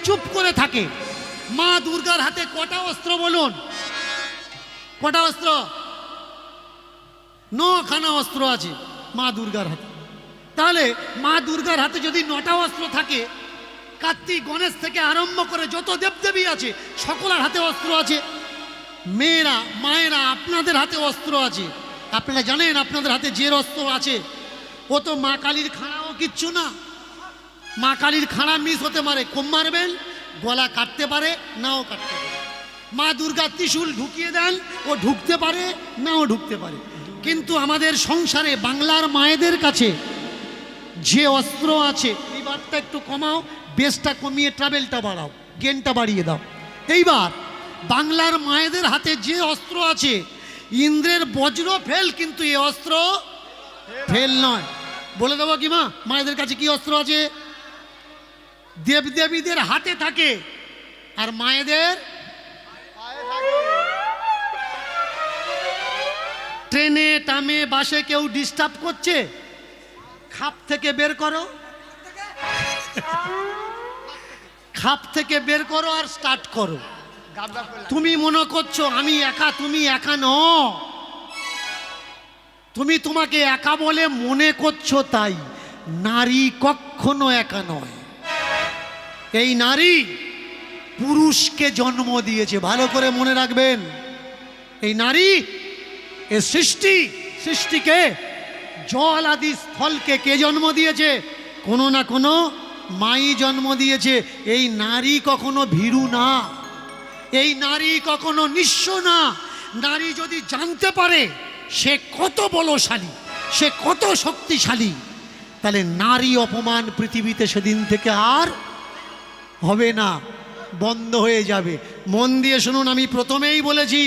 চুপ করে থাকে। মা দুর্গার হাতে কটা অস্ত্র বলুন? কটা অস্ত্র? 9খানা অস্ত্র আছে মা দুর্গার হাতে। তাহলে মা দুর্গার হাতে যদি 9টা অস্ত্র থাকে, কার্তিক গণেশ থেকে আরম্ভ করে যত দেবদেবী আছে সকলের হাতে অস্ত্র আছে। মেয়েরা মায়েরা আপনাদের হাতে অস্ত্র আছে। আপনারা জানেন আপনাদের হাতে যে অস্ত্র আছে ও তো মা কালীর খাড়াও কিচ্ছু না। মা কালীর খাড়া মিস হতে পারে, কম মারবেন, গলা কাটতে পারে, নাও কাটতে পারে। মা দুর্গা ত্রিশূল ঢুকিয়ে দেন, ও ঢুকতে পারে, নাও ঢুকতে পারে। কিন্তু আমাদের সংসারে বাংলার মায়েদের কাছে যে অস্ত্র আছে, এই বারটা একটু কমাও, বেসটা কমিয়ে ট্রাভেলটা বাড়াও, গেনটা বাড়িয়ে দাও। এইবার বাংলার মায়েদের হাতে যে অস্ত্র আছে, ইন্দ্রের বজ্র ফেল, কিন্তু এই অস্ত্র ফেল নয়। বলে দেবো কি মা, মায়েদের কাছে কি অস্ত্র আছে? দেবদেবীদের হাতে থাকে, আর মায়েদের ট্রেনে টামে বাসে কেউ ডিস্টার্ব করছে, খাপ থেকে বের করো, খাপ থেকে বের করো আর স্টার্ট করো। তুমি মনে করছো আমি একা, তুমি একা নও। তুমি তোমাকে একা বলে মনে করছো, তাই নারী কখনো একা নয়। এই নারী পুরুষকে জন্ম দিয়েছে, ভালো করে মনে রাখবেন। এই নারী এ সৃষ্টিকে জল আদি স্থলকে কে জন্ম দিয়েছে? কোনো না কোনো মাই জন্ম দিয়েছে। এই নারী কখনো ভীরু না, এই নারী কখনো নিঃস্ব না। নারী যদি জানতে পারে সে কত বলশালী, সে কত শক্তিশালী, তাহলে নারী অপমান পৃথিবীতে সেদিন থেকে আর হবে না, বন্ধ হয়ে যাবে। মন দিয়ে শুনুন, আমি প্রথমেই বলেছি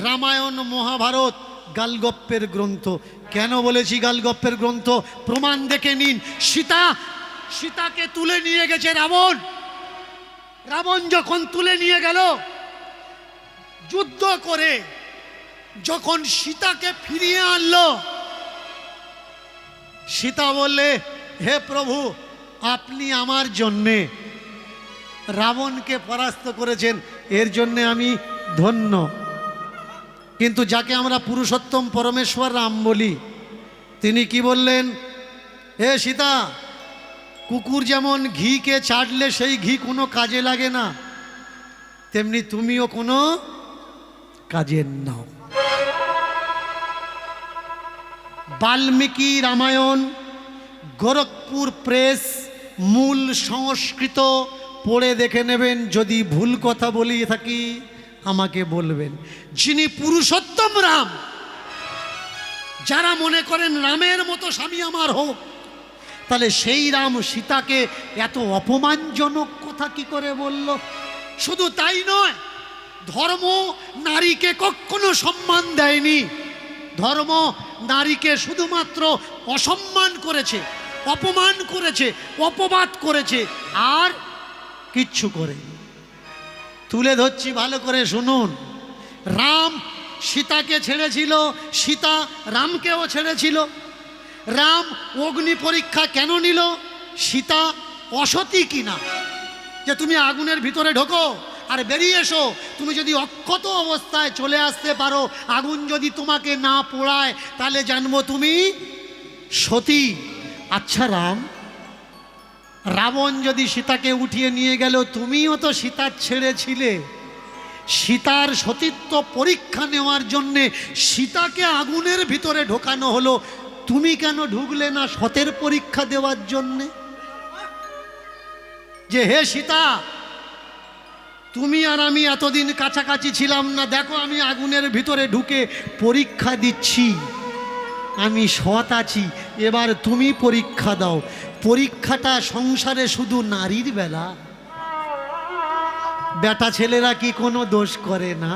রামায়ণ মহাভারত গালগপ্পের গ্রন্থ। কেন বলেছি গালগপ্পের গ্রন্থ? প্রমাণ দেখে নিন। সীতাকে তুলে নিয়ে গেছে রাবণ। রাবণ যখন তুলে নিয়ে গেল, যুদ্ধ করে যখন সীতাকে ফিরিয়ে আনলো, সীতা বললে, হে প্রভু, আপনি আমার জন্যে রাবণকে পরাস্ত করেছেন, এর জন্যে আমি ধন্য। কিন্তু যাকে আমরা পুরুষোত্তম পরমেশ্বর রাম বলি, তিনি কি বললেন? হে সীতা, কুকুর যেমন ঘিকে চাটলে সেই ঘি কোনো কাজে লাগে না, তেমনি তুমিও কোনো কাজের নাও। বাল্মীকি রামায়ণ, গোরখপুর প্রেস, মূল সংস্কৃত পড়ে দেখে নেবেন। যদি ভুল কথা বলি থাকি আমাকে বলবেন। যিনি পুরুষোত্তম রাম, যারা মনে করেন রামের মতো স্বামী আমার হোক, তাহলে সেই রাম সীতাকে এত অপমানজনক কথা কি করে বলল? শুধু তাই নয়, ধর্ম নারীকে কখনো সম্মান দেয়নি। ধর্ম নারীকে শুধুমাত্র অসম্মান করেছে, অপমান করেছে, অপবাদ করেছে, আর কিচ্ছু করে। তুলে ধরছি, ভালো করে শুনুন। রাম সীতাকে ছেড়েছিল, সীতা রামকেও ছেড়েছিল। রাম অগ্নি পরীক্ষা কেন নিল? সীতা অসতী কিনা, যে তুমি আগুনের ভিতরে ঢোকো আর বেরিয়ে এসো। তুমি যদি অক্ষত অবস্থায় চলে আসতে পারো, আগুন যদি তোমাকে না পোড়ায়, তাহলে জানবো তুমি সতী। আচ্ছা রাম, রাবণ যদি সীতাকে উঠিয়ে নিয়ে গেল, তুমিও তো সীতার ছেড়েছিলে। সীতার সতীত্ব পরীক্ষা নেওয়ার জন্যে সীতাকে আগুনের ভিতরে ঢোকানো হলো, তুমি কেন ঢুকলে না সতের পরীক্ষা দেওয়ার জন্যে? যে হে সীতা, তুমি আর আমি এতদিন কাছাকাছি ছিলাম না, দেখো আমি আগুনের ভিতরে ঢুকে পরীক্ষা দিচ্ছি, আমি সৎ আছি, এবার তুমি পরীক্ষা দাও। পরীক্ষাটা সংসারে শুধু নারীর বেলা, বেটা ছেলেরা কি কোনো দোষ করে না?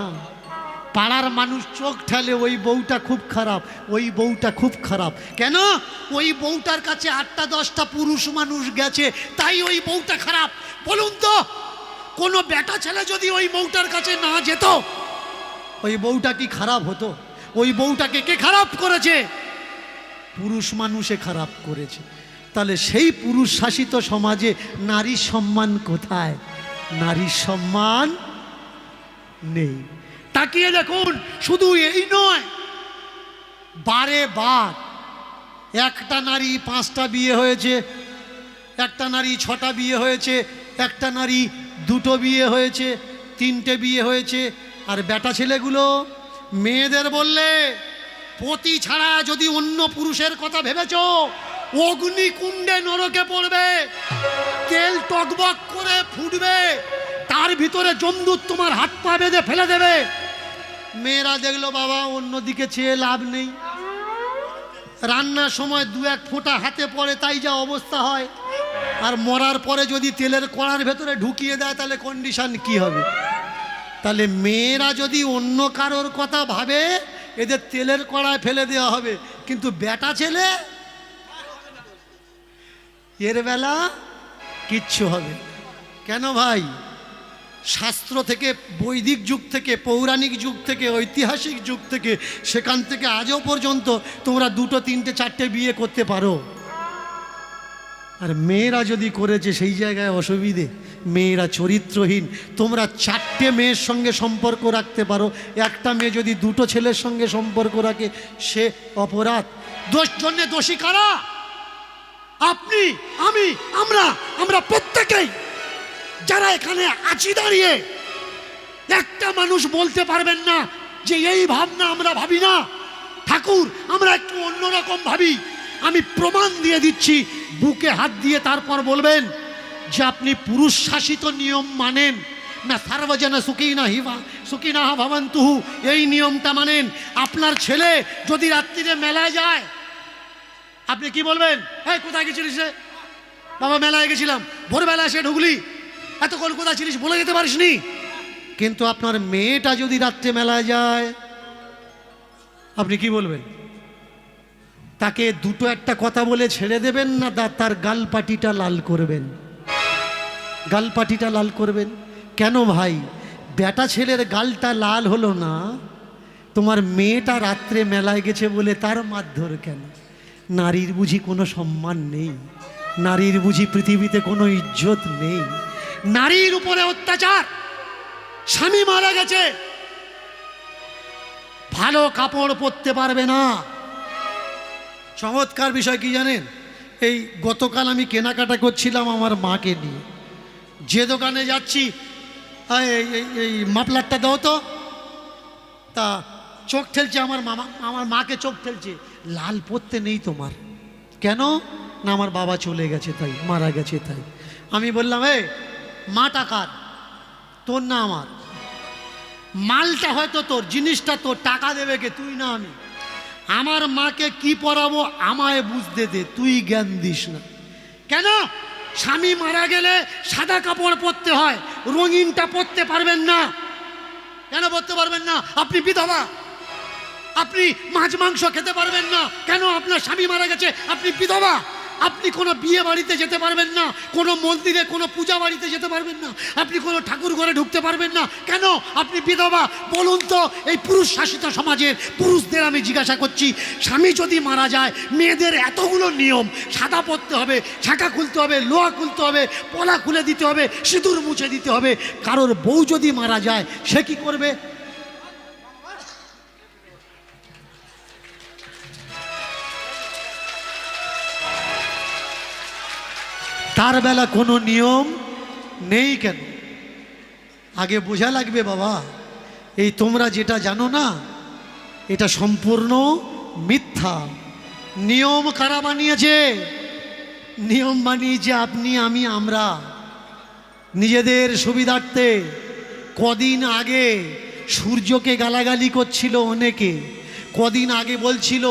পাড়ার মানুষ চোখ ঠেলে, ওই বউটা খুব খারাপ, ওই বউটা খুব খারাপ। কেন? ওই বউটার কাছে 8টা 10টা পুরুষ মানুষ গেছে, তাই ওই বউটা খারাপ। বলুন তো, কোনো বেটা ছেলে যদি ওই বউটার কাছে না যেত, ওই বউটা কি খারাপ হতো? ওই বউটাকে কে খারাপ করেছে? পুরুষ মানুষে খারাপ করেছে। তাহলে সেই পুরুষ শাসিত সমাজে নারীর সম্মান কোথায়? নারীর সম্মান নেই। তাকিয়ে দেখুন, শুধু এই নয়, বারে বার একটা নারী 5টা বিয়ে হয়েছে, একটা নারী 6টা বিয়ে হয়েছে, একটা নারী 2টো বিয়ে হয়েছে, 3টে বিয়ে হয়েছে। আর বেটা ছেলেগুলো মেয়েদের বললে পতি ছাড়া যদি অন্য পুরুষের কথা ভেবেছ, অগ্নিকুণ্ডে নরকে পড়বে, তেল টকবক করে ফুটবে, তার ভিতরে জমদূত তোমার হাত পা বেঁধে ফেলে দেবে। মেয়েরা দেখলো বাবা অন্যদিকে চেয়ে লাভ নেই, রান্নার সময় 2-1 ফোঁটা হাতে পড়ে, তাই যা অবস্থা হয়। আর মরার পরে যদি তেলের কড়ার ভেতরে ঢুকিয়ে দেয় তাহলে কন্ডিশন কি হবে? তাহলে মেয়েরা যদি অন্য কারোর কথা ভাবে, এদের তেলের কড়ায় ফেলে দেওয়া হবে। কিন্তু বেটা ছেলে, এর বেলা কিচ্ছু হবে কেন ভাই? শাস্ত্র থেকে, বৈদিক যুগ থেকে, পৌরাণিক যুগ থেকে, ঐতিহাসিক যুগ থেকে, সেখান থেকে আজও পর্যন্ত তোমরা 2টো 3টে 4টে বিয়ে করতে পারো। আর মেয়েরা যদি করেছে সেই জায়গায় অসুবিধে, মেয়েরা চরিত্রহীন। তোমরা 4টে মেয়ের সঙ্গে সম্পর্ক রাখতে পারো, একটা মেয়ে যদি 2টো ছেলের সঙ্গে সম্পর্ক রাখে সে অপরাধ। জন্যে দোষী কারা? আপনি, আমি, আমরা প্রত্যেকেই যারা এখানে আছি দাঁড়িয়ে। একটা মানুষ বলতে পারবেন না যে এই ভাবনা আমরা ভাবি না। ঠাকুর, আমরা একটু অন্যরকম ভাবি। আমি প্রমাণ দিয়ে দিচ্ছি, বুকে হাত দিয়ে তারপর বলবেন যে আপনি পুরুষ শাসিত নিয়ম মানেন না, সার্বজন সুখিনা ভবন্তুহু, এই নিয়মটা মানেন। আপনার ছেলে যদি রাত্রিরে মেলায় যায়, আপনি কি বলবেন? এই কোথায় গেছিলিস রে? বাবা মেলায় গেছিলাম। ভোরবেলা এসে ঢুকলি, এতক্ষণ কোথায় ছিলিস বলে যেতে পারিসনি? কিন্তু আপনার মেয়েটা যদি রাত্রে মেলায় যায়, আপনি কি বলবেন? তাকে 2টো একটা কথা বলে ছেড়ে দেবেন না তার গালপাটিটা লাল করবেন? গালপাটিটা লাল করবেন কেন ভাই? বেটা ছেলের গালটা লাল হলো না, তোমার মেয়েটা রাত্রে মেলায় গেছে বলে তার মারধর কেন? নারীর বুঝি কোনো সম্মান নেই? নারীর বুঝি পৃথিবীতে কোনো ইজ্জত নেই? নারীর উপরে অত্যাচার, স্বামী মারা গেছে, ভালো কাপড় পরতে পারবে না। চমৎকার বিষয় কি জানেন? এই গতকাল আমি কেনাকাটা করছিলাম আমার মাকে নিয়ে, যে দোকানে যাচ্ছি, এই মাফলারটা দাও তো, তা চোখ ঠেলছে আমার মাকে চোখ ঠেলছে, লাল পরতে নেই তোমার। কেন না? আমার বাবা চলে গেছে তাই, মারা গেছে তাই। আমি বললাম, মা টাকার, তোর না আমার। মালটা হয়তো তোর, জিনিসটা তোর, টাকা দেবে কে? তুই না আমি। আমার মাকে কি পরাবো আমায় বুঝতে দে, তুই জ্ঞান দিস না। কেন? স্বামী মারা গেলে সাদা কাপড় পরতে হয়, রঙিনটা পরতে পারবেন না। কেন পরতে পারবেন না? আপনি বিধবা, আপনি মাছ মাংস খেতে পারবেন না। কেন? আপনার স্বামী মারা গেছে, আপনি বিধবা। আপনি কোনো বিয়ে বাড়িতে যেতে পারবেন না, কোনো মন্দিরে, কোনো পূজা বাড়িতে যেতে পারবেন না, আপনি কোনো ঠাকুর ঘরে ঢুকতে পারবেন না। কেন? আপনি বিধবা। বলুন তো, এই পুরুষ শাসিত সমাজের পুরুষদের আমি জিজ্ঞাসা করছি, স্বামী যদি মারা যায়, মেয়েদের এতগুলো নিয়ম, সাদা পরতে হবে, ছাঁকা খুলতে হবে, লোহা খুলতে হবে, পলা খুলে দিতে হবে, সিঁদুর মুছে দিতে হবে। কারোর বউ যদি মারা যায় সে কি করবে? তার বেলা কোনো নিয়ম নেই কেন? আগে বোঝা লাগবে বাবা, এই তোমরা যেটা জানো না এটা সম্পূর্ণ মিথ্যা। নিয়ম কারা বানিয়েছে? নিয়ম বানিয়েছে আপনি, আমি, আমরা, নিজেদের সুবিধার্থে। কদিন আগে সূর্যকে গালাগালি করছিল অনেকে, কদিন আগে বলছিল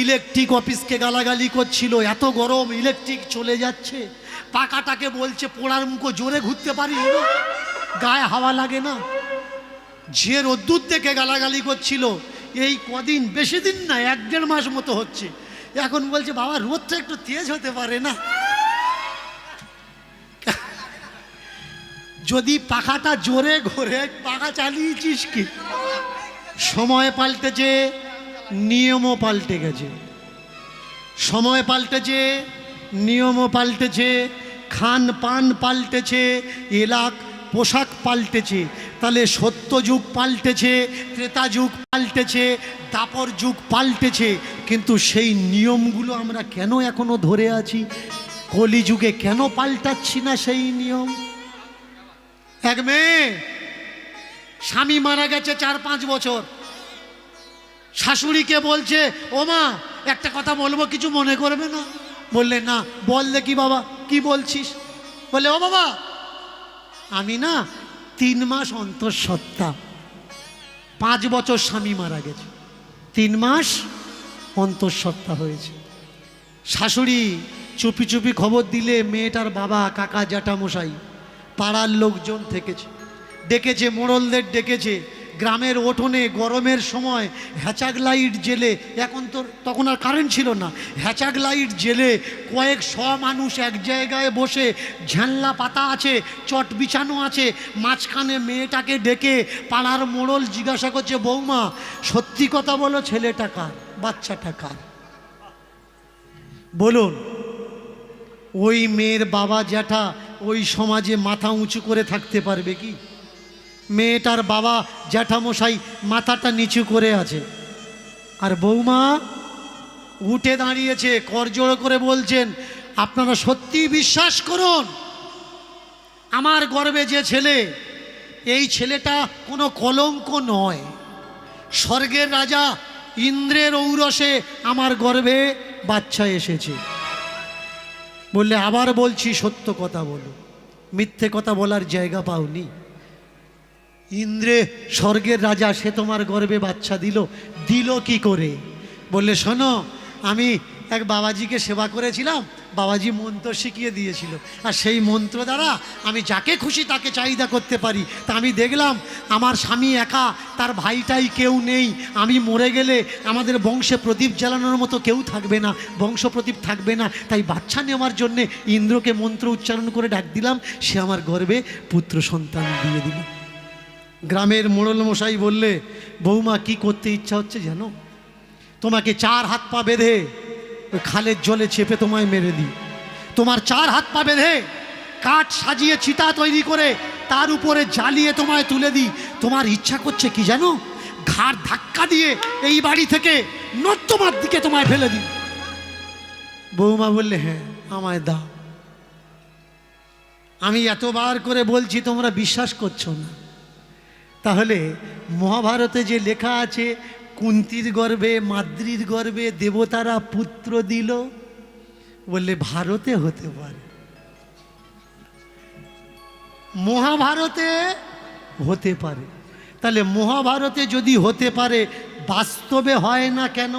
ইলেকট্রিক অফিসকে গালাগালি করছিল, এত গরম, ইলেকট্রিক চলে যাচ্ছে। পাকাটাকে বলছে পোড়ার মুখো, জোরে ঘুরতে পারি না, গায়ে হাওয়া লাগে না। যে রোদ্দুর থেকে গালাগালি করছিল, এই কদিন, বেশি দিন না, 1-1.5 মাস মতো হচ্ছে, এখন বলছে বাবা রোদটা একটু তেজ হতে পারে না। যদি পাখাটা জোরে ঘোরে, পাখা চালিয়েছিস কি? সময় পাল্টেছে, নিয়মও পাল্টে গেছে। সময় পাল্টেছে, নিয়মও পাল্টেছে, খান পান পাল্টেছে, এলাক পোশাক পাল্টেছে, তাহলে সত্য যুগ পাল্টেছে, ত্রেতা যুগ পাল্টেছে, দাপর যুগ পাল্টেছে, কিন্তু সেই নিয়মগুলো আমরা কেন এখনো ধরে আছি? কলিযুগে কেন পাল্টাচ্ছি না সেই নিয়ম? এক মেয়ে স্বামী মারা গেছে 4-5 বছর, শাশুড়িকে বলছে, ও মা একটা কথা বলবো, কিছু মনে করবে না? বললে না। বল দেখি বাবা, কি বলছিস? বলে, ও বাবা, আমি না 3 মাস অন্তঃসত্ত্বা, 5 বছর স্বামী মারা গেছে, 3 মাস অন্তঃসত্ত্বা হয়েছে। শাশুড়ি চুপি চুপি খবর দিলে মেয়েটার বাবা, কাকা, জ্যাঠামশাই, পাড়ার লোকজন থেকেছে, ডেকেছে, মোড়লদের ডেকেছে, গ্রামের উঠোনে গরমের সময় হ্যাচাক লাইট জেলে, এখন তো তখন আর কারেন্ট ছিল না, হ্যাচাক লাইট জেলে কয়েকশো মানুষ এক জায়গায় বসে, ঝানলা পাতা আছে, চট বিছানো আছে, মাঝখানে মেয়েটাকে ডেকে পাড়ার মোড়ল জিজ্ঞাসা করছে, বৌমা সত্যি কথা বলো, ছেলেটা কার, বাচ্চাটা কার? বলুন। ওই মেয়ের বাবা জ্যাঠা ওই সমাজে মাথা উঁচু করে থাকতে পারবে কি? মেয়েটার বাবা জ্যাঠামশাই মাথাটা নিচু করে আছে, আর বৌমা উঠে দাঁড়িয়েছে, করজোড়ো করে বলছেন, আপনারা সত্যি বিশ্বাস করুন, আমার গর্ভে যে ছেলে, এই ছেলেটা কোনো কলঙ্ক নয়, স্বর্গের রাজা ইন্দ্রের ঔরসে আমার গর্ভে বাচ্চা এসেছে। বললে, আবার বলছি সত্য কথা বলো, মিথ্যে কথা বলার জায়গা পাওনি। ইন্দ্রে স্বর্গের রাজা, সে তোমার গর্ভে বাচ্চা দিল কি করে? বললে, শোনো, আমি এক বাবাজিকে সেবা করেছিলাম, বাবাজি মন্ত্র শিখিয়ে দিয়েছিল, আর সেই মন্ত্র দ্বারা আমি যাকে খুশি তাকে চাহিদা করতে পারি। তা আমি দেখলাম আমার স্বামী একা, তার ভাইটাই কেউ নেই, আমি মরে গেলে আমাদের বংশে প্রদীপ জ্বালানোর মতো কেউ থাকবে না, বংশ প্রদীপ থাকবে না, তাই বাচ্চা নেওয়ার জন্যে ইন্দ্রকে মন্ত্র উচ্চারণ করে ডাক দিলাম, সে আমার গর্ভে পুত্র সন্তান দিয়ে দিল। গ্রামের মোড়ল মশাই বললে, বৌমা কি করতে ইচ্ছা হচ্ছে জানো? তোমাকে 4 হাত পা বেঁধে ওই খালের জলে চেপে তোমায় মেরে দিই, তোমার 4 হাত পা বেঁধে কাঠ সাজিয়ে চিতা তৈরি করে তার উপরে জ্বালিয়ে তোমায় তুলে দিই। তোমার ইচ্ছা করছে কি জানো? ঘাড় ধাক্কা দিয়ে এই বাড়ি থেকে নর্দমার দিকে তোমায় ফেলে দিই। বৌমা বললে, হ্যাঁ আমায় দাও। আমি এতবার করে বলছি, তোমরা বিশ্বাস করছো না। তাহলে মহাভারতে যে লেখা আছে, কুন্তির গর্ভে, মাদ্রির গর্ভে দেবতারা পুত্র দিল, বললে ভারতে হতে পারে, মহাভারতে হতে পারে। তাহলে মহাভারতে যদি হতে পারে, বাস্তবে হয় না কেন?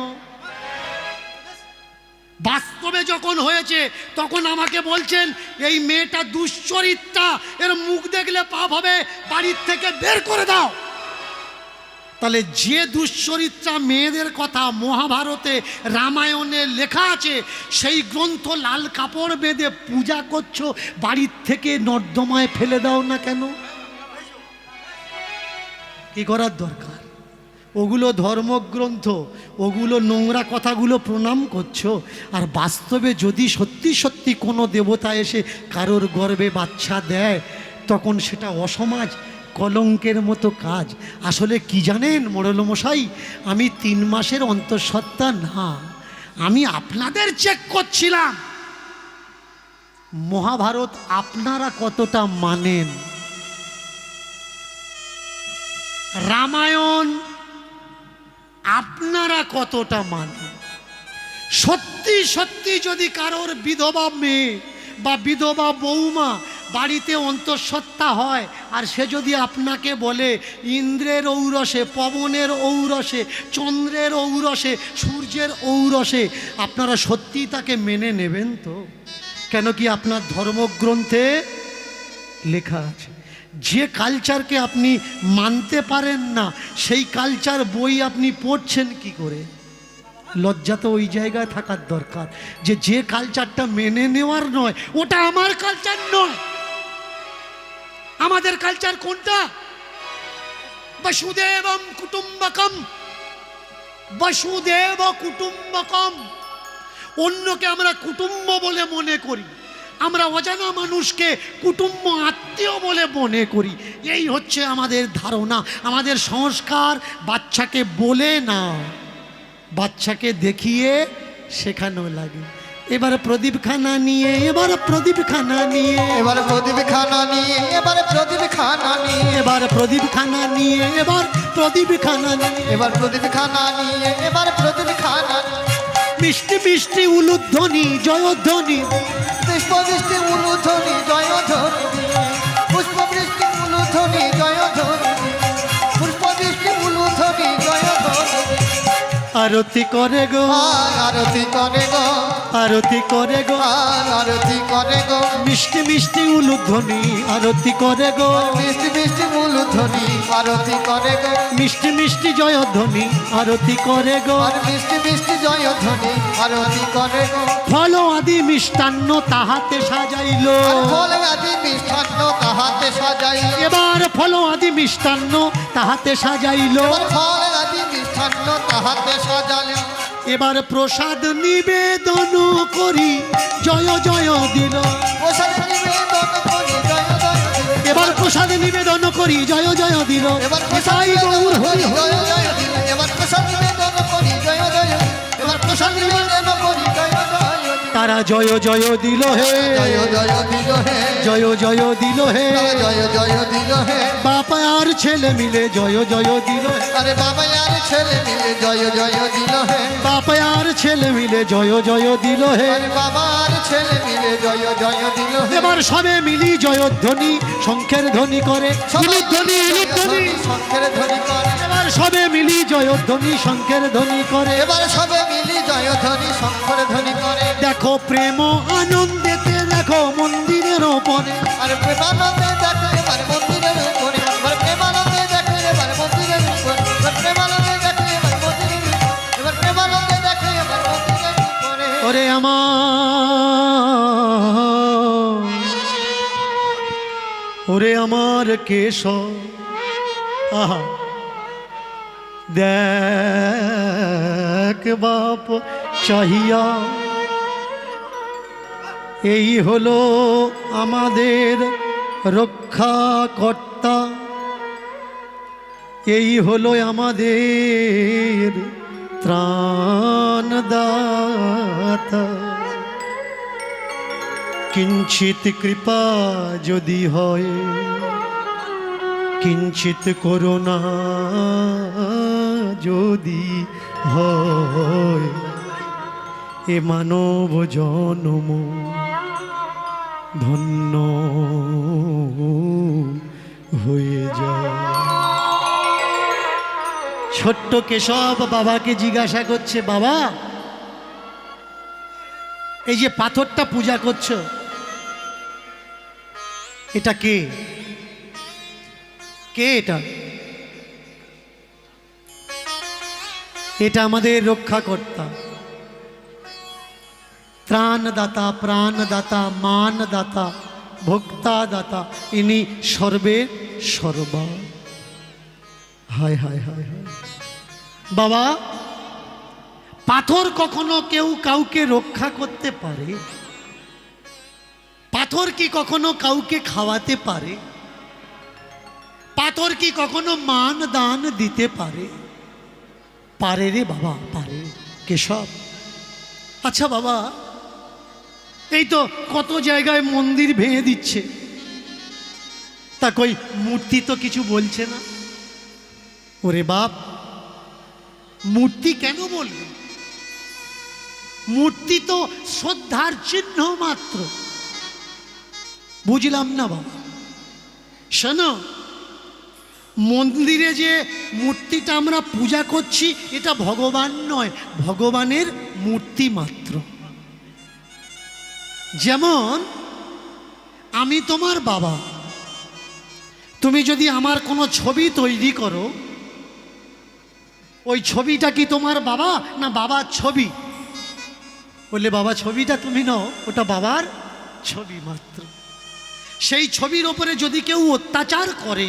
বাস্তবে যখন হয়েছে তখন আমাকে বলছেন, এই মেয়েটা দুশ্চরিত্রা, এর মুখ দেখলে পাপ হবে, বাড়ির থেকে বের করে দাও। তাহলে যে দুশ্চরিত্রা মেয়েদের কথা মহাভারতে, রামায়ণে লেখা আছে, সেই গ্রন্থ লাল কাপড় বেঁধে পূজা করছো, বাড়ির থেকে নর্দমায় ফেলে দাও না কেন? কি করার দরকার? ওগুলো ধর্মগ্রন্থ, ওগুলো নোংরা কথাগুলো প্রণাম করছো। আর বাস্তবে যদি সত্যি সত্যি কোনো দেবতা এসে কারোর গর্ভে বাচ্চা দেয়, তখন সেটা অসমাজ, কলঙ্কের মতো কাজ। আসলে কি জানেন মোড়ল মশাই, আমি 3 মাসের অন্তঃসত্ত্বা না, আমি আপনাদের চেক করছিলাম মহাভারত আপনারা কতটা মানেন, রামায়ণ আপনারা কতটা মানেন। সত্যি সত্যি যদি কারোর বিধবা মেয়ে বা বিধবা বৌমা বাড়িতে অন্তঃসত্ত্বা হয়, আর সে যদি আপনাকে বলে ইন্দ্রের ঔরসে, পবনের ঔরসে, চন্দ্রের ঔরসে, সূর্যের ঔরসে, আপনারা সত্যি তাকে মেনে নেবেন তো? কেন কি আপনার ধর্মগ্রন্থে লেখা আছে। যে কালচারকে আপনি মানতে পারেন না, সেই কালচার বই আপনি পড়ছেন কি করে? লজ্জা তো ওই জায়গায় থাকার দরকার, যে কালচারটা মেনে নেওয়ার নয়, ওটা আমার কালচার নয়। আমাদের কালচার কোনটা? বসুদেবম কুটুম্বকম, বসুদেব কুটুম্বকম। অন্যকে আমরা কুটুম্ব বলে মনে করি, আমরা অজানা মানুষকে কুটুম্ব আত্মীয় বলে মনে করি। এই হচ্ছে আমাদের ধারণা, আমাদের সংস্কার। বাচ্চাকে বলে না, বাচ্চাকে দেখিয়ে শেখানো লাগে। এবার প্রদীপখানা নিয়ে, এবার প্রদীপখানা নিয়ে, এবার প্রদীপখানা নিয়ে, এবার প্রদীপখানা নিয়ে, এবার প্রদীপখানা নিয়ে, এবার প্রদীপখানা নিয়ে, এবার প্রদীপখানা নিয়ে, এবার প্রদীপখানা নিয়ে। মিষ্টি মিষ্টি উলুধ্বনি জয়ধ্বনি, পুষ্প বৃষ্টি উলুধ্বনি জয়ধ্বনি দিয়ে, পুষ্প বৃষ্টি উলুধ্বনি জয়ধ্বনি দিয়ে, পুষ্প বৃষ্টি উলুধ্বনি জয়ধ্বনি দিয়ে। আরতি করে গো, আরতি করে গো, আরতি করে গো, আরতি করে গো, মিষ্টি মিষ্টি উলুধ্বনি আরতি করে গো, মিষ্টি মিষ্টি উলুধ্বনি আরতি করে গো, মিষ্টি মিষ্টি জয়ধ্বনি আরতি করে গো। আর মিষ্টি মিষ্টি জয়ধ্বনি আরতি করে গো। ফল আদি মিষ্টান্ন তাহাতে সাজাইল, আর ফল আদি মিষ্টান্ন তাহাতে সাজাইল, এবার ফল আদি মিষ্টান্ন তাহাতে সাজাইল, এবার ফল আদি মিষ্টান্ন তাহাতে সাজাইল। এবার প্রসাদ নিবেদন করি জয় জয় দিল, প্রসাদ নিবেদন করি জয় জয় দিল, এবার প্রসাদ নিবেদন করি জয় জয় দিল। এবার প্রসাদ নিতাই নিবেদন গৌর করি হরি হরি। জয় জয় দিল, এবার প্রসাদ নিবেদন করি জয় জয় দিল, এবার প্রসাদ নিবেদন করি জয় জয় দিল। তারা জয় জয় দিল হে, জয় জয় দিল হে, জয় জয় দিল হে, জয় জয় দিল হে। বাপ আর ছেলে মিলে জয় জয় দিল হে, আরে বাবা আর ছেলে মিলে জয় জয় দিল হে, বাপ আর ছেলে মিলে জয় জয় দিল হে। আরে বাবা আর ছেলে মিলে জয় জয় দিল হে। এবার সবে মিলি জয়ধ্বনি শঙ্খের ধ্বনি করে, উলুধ্বনি উলুধ্বনি। শঙ্খের ধ্বনি করে, এবার সবে মিলি জয়ধ্বনি শঙ্খের ধ্বনি করে। এবার সবে মিলি জয় ধ্বনি শঙ্খর ধ্বনি করে। দেখো প্রেম আনন্দেতে দেখো মন্দিরের ওপরে, আর প্রেমানন্দে দেখো এবার মন্দিরের উপরে, এবার প্রেমানন্দে দেখো এবার মন্দিরের উপরে, এবার প্রেমানন্দে দেখো এবার মন্দিরের উপরে, এবার প্রেমানন্দে দেখো এবার মন্দিরের উপরে। ওরে আমার, ওরে আমার কেশব, আহা দেখ বাপ চাহিয়া, এই হলো আমাদের রক্ষাকর্তা, এই হলো আমাদের ত্রাণদাতা। কিঞ্চিত কৃপা যদি হয়, কিঞ্চিত করুণা যদি হয়, এ মানব জন্ম ধন্য হয়ে যায়। ছোট্ট কেশব বাবাকে জিজ্ঞাসা করছে, বাবা এই যে পাথরটা পূজা করছো এটা কে? কে এটা? এটা আমাদের রক্ষাকর্তা, ত্রাণদাতা, প্রাণদাতা, মানদাতা, ভোক্তাদাতা, ইনি সর্বে সর্বা। হায় হায় হায় হায়। বাবা, পাথর কখনো কেউ কাউকে রক্ষা করতে পারে? পাথর কি কখনো কাউকে খাওয়াতে পারে? পাথর কি কখনো মান দান দিতে পারে? পারে রে বাবা, পারে কেশব। আচ্ছা বাবা, এই তো কত জায়গায় মন্দির ভেঙে দিচ্ছে, তা কই মূর্তি তো কিছু বলছে না। ওরে বাপ, মূর্তি কেন বলবে? মূর্তি তো শ্রদ্ধার চিহ্ন মাত্র। বুঝলাম না বাবা। শোনো, মন্দিরে যে মূর্তিটা আমরা পূজা করছি এটা ভগবান নয়, ভগবানের মূর্তি মাত্র। যেমন আমি তোমার বাবা, তুমি যদি আমার কোনো ছবি তৈরি করো, ওই ছবিটা কি তোমার বাবা না বাবার ছবি? বললে বাবা ছবিটা তুমি নাও, ওটা বাবার ছবি মাত্র। সেই ছবির ওপরে যদি কেউ অত্যাচার করে,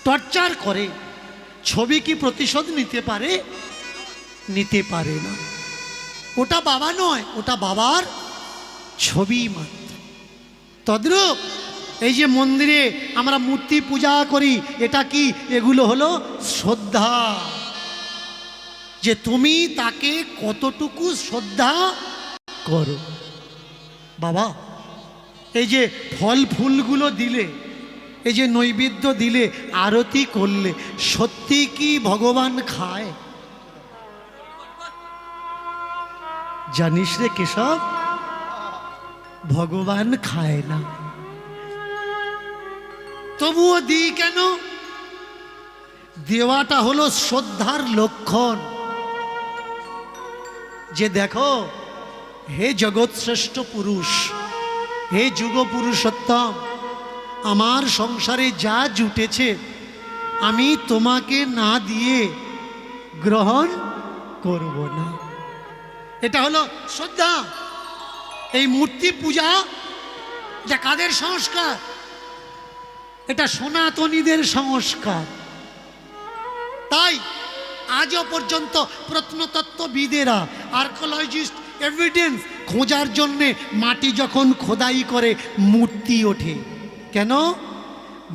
টর্চার করে, ছবি কি প্রতিশোধ নিতে পারে? নিতে পারে না। ওটা বাবা নয়, ওটা বাবার ছবি মাত্র। তদ্রূপ এই যে মন্দিরে আমরা মূর্তি পূজা করি, এটা কি? এগুলো হলো শ্রদ্ধা, যে তুমি তাকে কতটুকু শ্রদ্ধা করো। বাবা, এই যে ফল ফুলগুলো দিলে, এই যে নৈবেদ্য দিলে, আরতি করলে, সত্যি কি ভগবান খায়? জানিস রে কেশব, ভগবান খায় না। তবুও দিই কেন? দেওয়াটা হলো শ্রদ্ধার লক্ষণ, যে দেখো হে জগৎ শ্রেষ্ঠ পুরুষ, হে যুগ পুরুষোত্তম, আমার সংসারে যা জুটেছে আমি তোমাকে না দিয়ে গ্রহণ করব না। এটা হলো শ্রদ্ধা। এই মূর্তি পূজা এটা কাদের সংস্কার? এটা সনাতনীদের সংস্কার। তাই আজও পর্যন্ত প্রত্নতত্ত্ববিদেরা, আর্কোলজিস্ট এভিডেন্স খোঁজার জন্যে মাটি যখন খোদাই করে মূর্তি ওঠে। কেন?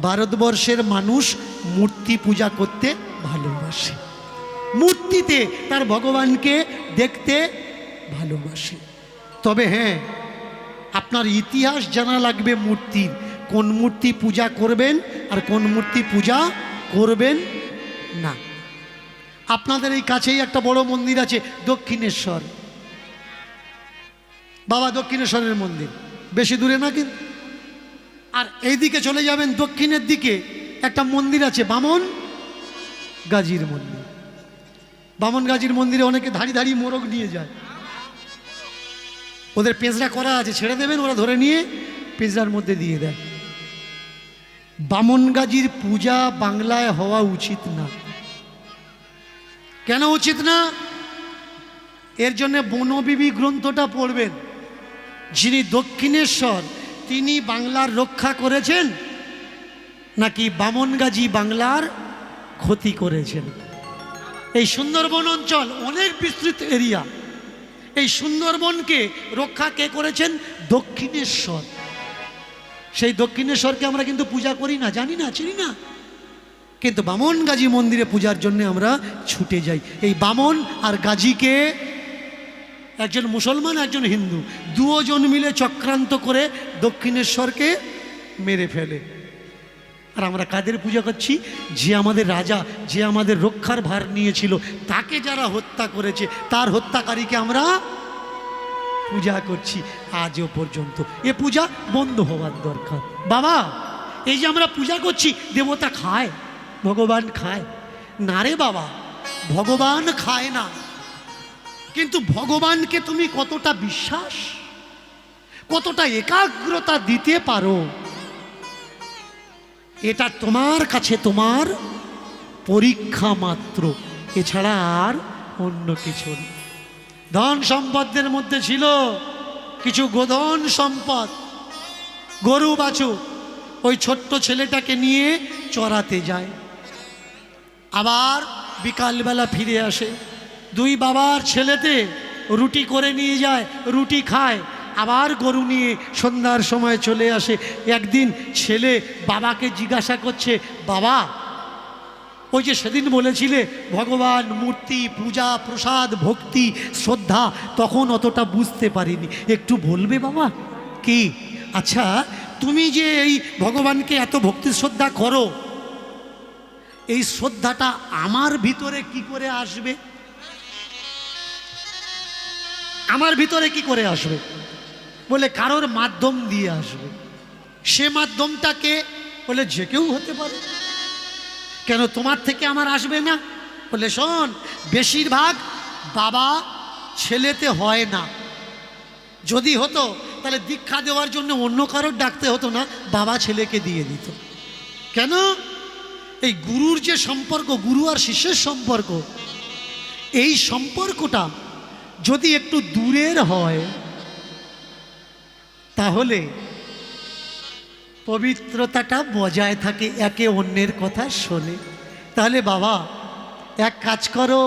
ভারতবর্ষের মানুষ মূর্তি পূজা করতে ভালোবাসে, মূর্তিতে তার ভগবানকে দেখতে ভালোবাসে। তবে হ্যাঁ, আপনার ইতিহাস জানা লাগবে মূর্তির, কোন মূর্তি পূজা করবেন আর কোন মূর্তি পূজা করবেন না। আপনাদের এই কাছেই একটা বড় মন্দির আছে দক্ষিণেশ্বর, বাবা দক্ষিণেশ্বরের মন্দির, বেশি দূরে না কিন্তু। আর এইদিকে চলে যাবেন দক্ষিণের দিকে, একটা মন্দির আছে বামন গাজীর মন্দির। বামন গাজীর মন্দিরে অনেকে ধাড়ি ধাড়ি মোরগ নিয়ে যায়, ওদের পেঁচড়া করা আছে, ছেড়ে দেবেন, ওরা ধরে নিয়ে পেঁচড়ার মধ্যে দিয়ে দেয়। বামন গাজীর পূজা বাংলায় হওয়া উচিত না। কেন উচিত না? এর জন্য বনবিবি গ্রন্থটা পড়বেন। যিনি দক্ষিণেশ্বর তিনি বাংলার রক্ষা করেছেন নাকি বামন গাজী বাংলার ক্ষতি করেছেন? এই সুন্দরবন অঞ্চল অনেক বিস্তৃত এরিয়া, এই সুন্দরবনকে রক্ষা কে করেছেন? দক্ষিণেশ্বর। সেই দক্ষিণেশ্বরকে আমরা কিন্তু পূজা করি না, জানি না, চিনি না, কিন্তু বামন গাজী মন্দিরে পূজার জন্য আমরা ছুটে যাই। এই বামন আর গাজীকে, একজন মুসলমান একজন হিন্দু, দুজন মিলে চক্রান্ত করে দক্ষিণেশ্বরকে মেরে ফেলে। আর আমরা কাদের পূজা করছি? যে আমাদের রাজা, যে আমাদের রক্ষার ভার নিয়েছিল, তাকে যারা হত্যা করেছে তার হত্যাকারীকে আমরা পূজা করছি আজও পর্যন্ত। এ পূজা বন্ধ হওয়ার দরকার। বাবা, এই যে আমরা পূজা করছি, দেবতা খায়, ভগবান খায় না রে বাবা, ভগবান খায় না। কিন্তু ভগবানকে তুমি কতটা বিশ্বাস, কতটা একাগ্রতা দিতে পারো, এটা তোমার কাছে তোমার পরীক্ষা মাত্র, এছাড়া আর অন্য কিছু না। ধন সম্পদের মধ্যে ছিল কিছু গোধন সম্পদ, গরু বাছুর। ওই ছোট্ট ছেলেটাকে নিয়ে চড়াতে যায়, আবার বিকালবেলা ফিরে আসে। দুই বাবার ছেলেতে রুটি করে নিয়ে যায়, রুটি খায়, আবার গরু নিয়ে সন্ধ্যার সময় চলে আসে। একদিন ছেলে বাবাকে জিজ্ঞাসা করছে, বাবা ওই যে সেদিন বলেছিলে ভগবান মূর্তি পূজা প্রসাদ ভক্তি শ্রদ্ধা, তখন অতটা বুঝতে পারিনি, একটু বলবে বাবা? কি? আচ্ছা, তুমি যে এই ভগবানকে এত ভক্তি শ্রদ্ধা করো, এই শ্রদ্ধাটা আমার ভিতরে কি করে আসবে? আমার ভিতরে কি করে আসবে? বলে কারোর মাধ্যম দিয়ে আসবে। সে মাধ্যমটাকে বলে যে কেউ হতে পারে। কেন তোমার থেকে আমার আসবে না? বলে শোন, বেশিরভাগ বাবা ছেলেতে হয় না, যদি হতো তাহলে দীক্ষা দেওয়ার জন্য অন্য কারোর ডাকতে হতো না, বাবা ছেলেকে দিয়ে দিত। কেন? এই গুরুর যে সম্পর্ক, গুরু আর শিষ্যের সম্পর্ক, এই সম্পর্কটা যদি একটু দূরের হয় তাহলে পবিত্রতাটা বজায় থাকে, একে অন্যের কথা শোনে। তাহলে বাবা এক কাজ করো,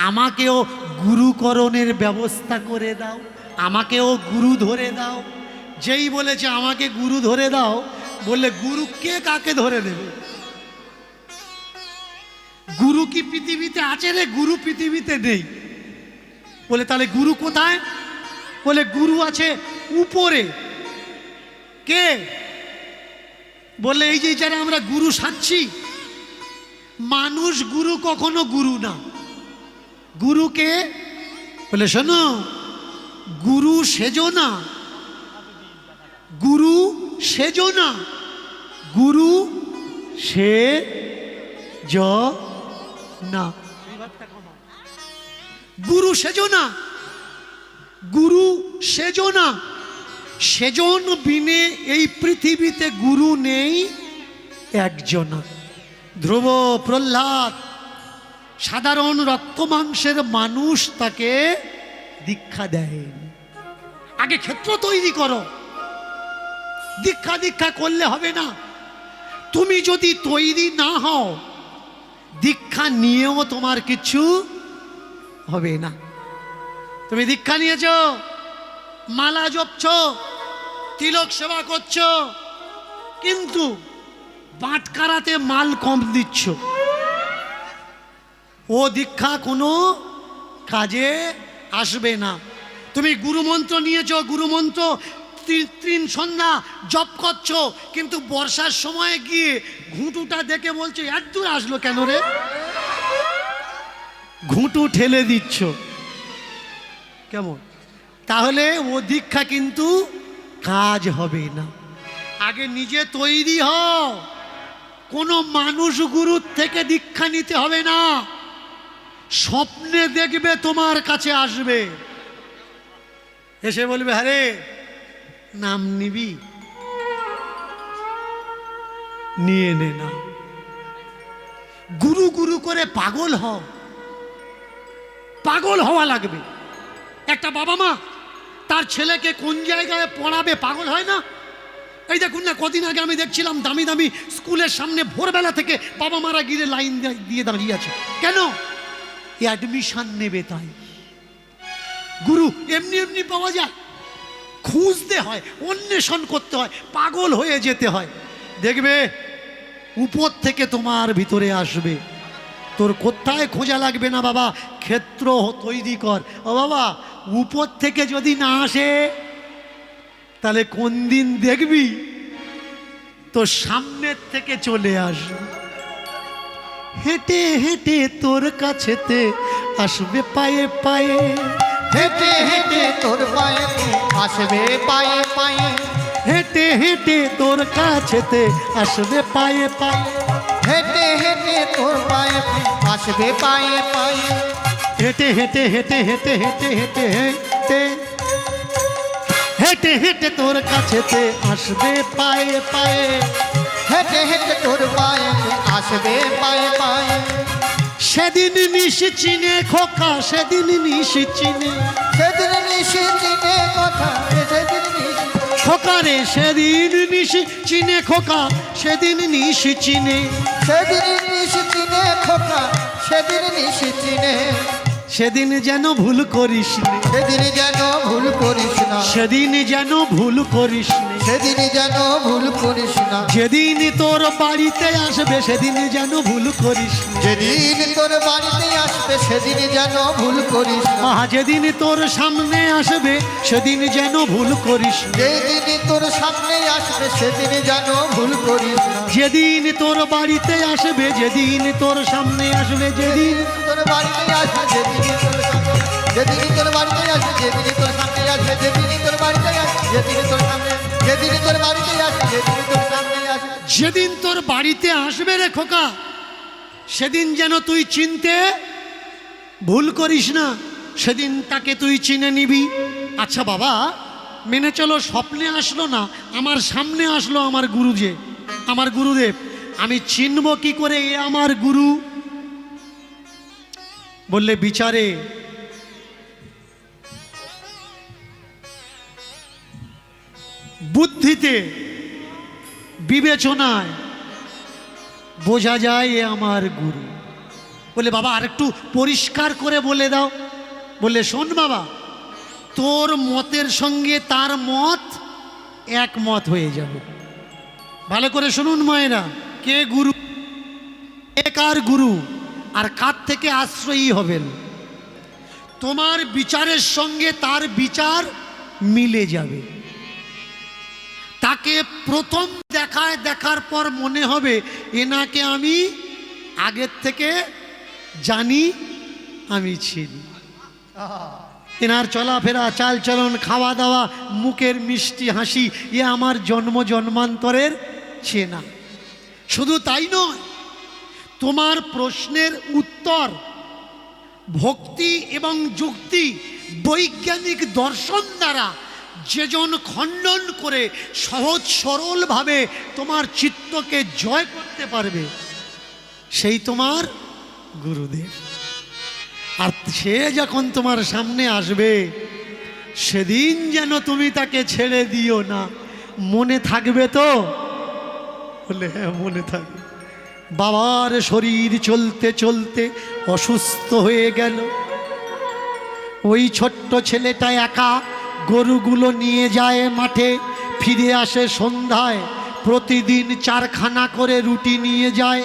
আমাকেও গুরুকরণের ব্যবস্থা করে দাও, আমাকেও গুরু ধরে দাও, যেই বলেছে আমাকে গুরু ধরে দাও, বললে গুরু কে কাকে ধরে দেবে? গুরু কি পৃথিবীতে আছে রে? গুরু পৃথিবীতে নেই। বলে তাহলে গুরু কোথায়? বলে গুরু আছে উপরে। কে? বলে এই যে যারা আমরা গুরু সাচ্ছি, মানুষ গুরু কখনো গুরু না। গুরু কে? বলে শোনো, গুরু সেজো না, গুরু সেজো না, গুরু সে জ না। গুরু সেজো না, গুরু সেজো না। সেজন বিনে এই পৃথিবীতে গুরু নেই একজন। ধ্রুব, প্রহ্লাদ সাধারণ রক্ত মাংসের মানুষ, তাকে দীক্ষা দেয়। আগে ক্ষেত্র তৈরি করো, দীক্ষা দীক্ষা করলে হবে না। তুমি যদি তৈরি না হও, দীক্ষা নিয়েও তোমার কিছু হবে না। তুমি দীক্ষা নিয়েছ, মালা জপছ, তিলক সেবা করছো, কিন্তু বাটকারাতে মাল কম দিচ্ছ, ও দীক্ষা কোনো কাজে আসবে না। তুমি গুরুমন্ত্র নিয়েছ, গুরুমন্ত্র তিন সন্ধ্যা জপ করছো, কিন্তু বর্ষার সময় গিয়ে ঘুঁটুটা দেখে বলছো এত দূর আসলো কেন রে? ঘুঁটু ঠেলে দিচ্ছ, কেমন? তাহলে ও দীক্ষা কিন্তু কাজ হবে না। আগে নিজে তৈরি হও। কোনো মানুষ গুরুর থেকে দীক্ষা নিতে হবে না। স্বপ্নে দেখবে তোমার কাছে আসবে, এসে বলবে আরে নাম নিবি, নিয়ে নে না। গুরু গুরু করে পাগল হও, পাগল হওয়া লাগবে। একটা বাবা মা তার ছেলেকে কোন জায়গায় পড়াবে পাগল হয় না? এই দেখুন না, কদিন আগে আমি দেখছিলাম দামি দামি স্কুলের সামনে ভোরবেলা থেকে বাবা মারা গিয়ে লাইন দিয়ে দাঁড়িয়ে আছে। কেন? অ্যাডমিশন নেবে তাই। গুরু এমনি এমনি পাওয়া যায়? খুঁজতে হয়, অন্বেষণ করতে হয়, পাগল হয়ে যেতে হয়। দেখবে উপর থেকে তোমার ভিতরে আসবে। তোর কোথায় খোঁজা লাগবে না বাবা, ক্ষেত্র তৈরি কর। ও বাবা, উপর থেকে যদি না আসে, তাহলে কোন দিন দেখবি তোর সামনের থেকে চলে আসবে। হেঁটে হেঁটে তোর কাছেতে আসবে পায়ে পায়ে, হেঁটে হেঁটে তোর পায়ে আসবে পায়ে পায়ে, হেঁটে হেঁটে তোর কাছেতে আসবে পায়ে পায়ে, হেঁটে হেঁটে তোর পায়ে আসবে পায়ে পায়ে, হেঁটে হেঁটে হেঁটে হেঁটে হেঁটে হেঁটে হেঁটে হেঁটে হেঁটে তোর কাছেতে আসবে পায়ে পায়ে, হেঁটে হেঁটে তোর পায়ে আসবে পায়ে পায়ে। সেদিন নিশি চিনে খোকা, সেদিন নিশি চিনে, সেদিন নিশি চিনে কথা, সেদিন নিশি খোকা রে সেদিন নিশি চিনে খোকা, সেদিন নিশি চিনে, সেদিন নিশি চিনে খোকা, সেদিন নিশি চিনে, সেদিন যেন ভুল করিস নে, সেদিন যেন ভুল করিস না, সেদিন যেন ভুল করিস নে, সেদিন যেন ভুল করিস না, যেদিন তোর বাড়িতে আসবে সেদিন যেন ভুল করিস নে, যেদিন তোর বাড়িতে আসবে সেদিন যেন ভুল করিস না, যেদিন তোর সামনে আসবে সেদিন যেন ভুল করিস নে, যেদিন তোর সামনে আসবে সেদিন যেন ভুল করিস না, যেদিন তোর বাড়িতে আসবে, যেদিন তোর সামনে আসবে, যেদিন তোর বাড়িতে আসবে, যেদিন তোর সামনে, যেদিন তোর বাড়িতে আসবে, যেদিন তোর সামনে আসবে, যেদিন তোর বাড়িতে আসবে, যেদিন তোর সামনে, যেদিন তোর বাড়িতে আসবে, যেদিন তোর সামনে আসবে, যেদিন তোর বাড়িতে আসবে রে খোকা, সেদিন যেন তুই চিনতে ভুল করিস না, সেদিন তাকে তুই চিনে নিবি। আচ্ছা বাবা, মেনে চলো স্বপ্নে আসলো না, আমার সামনে আসলো আমার গুরুজি, আমার গুরুদেব, আমি চিনব কি করে এ আমার গুরু? বললে বিচারে, বুদ্ধিতে, বিবেচনায় বোঝা যায় এ আমার গুরু। বলে বাবা আরেকটু পরিষ্কার করে বলে দাও। বললে শোন বাবা, তোর মতের সঙ্গে তার মত একমত হয়ে যাবে। ভালো করে শুনুন মায়েরা, কে গুরু, কে কার গুরু, আর কার থেকে আশ্রয়ী হবেন। তোমার বিচারের সঙ্গে তার বিচার মিলে যাবে। তাকে প্রথম দেখার পর মনে হবে এনাকে আমি আগের থেকে জানি, আমি চিনি। এনার চলাফেরা, চালচলন, খাওয়া দাওয়া, মুখের মিষ্টি হাসি, এ আমার জন্ম জন্মান্তরের চেনা। শুধু তাই নয়, তোমার প্রশ্নের উত্তর ভক্তি এবং যুক্তি, বৈজ্ঞানিক দর্শন দ্বারা যেজন খণ্ডন করে সহজ সরলভাবে তোমার চিত্তকে জয় করতে পারবে, সেই তোমার গুরুদেব। আর সে যখন তোমার সামনে আসবে, সেদিন যেন তুমি তাকে ছেড়ে দিও না। মনে থাকবে তো? বলে হ্যাঁ, মনে থাকবে। বাবার শরীর চলতে চলতে অসুস্থ হয়ে গেল। ওই ছোট্ট ছেলেটা একা গরুগুলো নিয়ে যায় মাঠে, ফিরে আসে সন্ধ্যায়। প্রতিদিন 4 খানা করে রুটি নিয়ে যায়,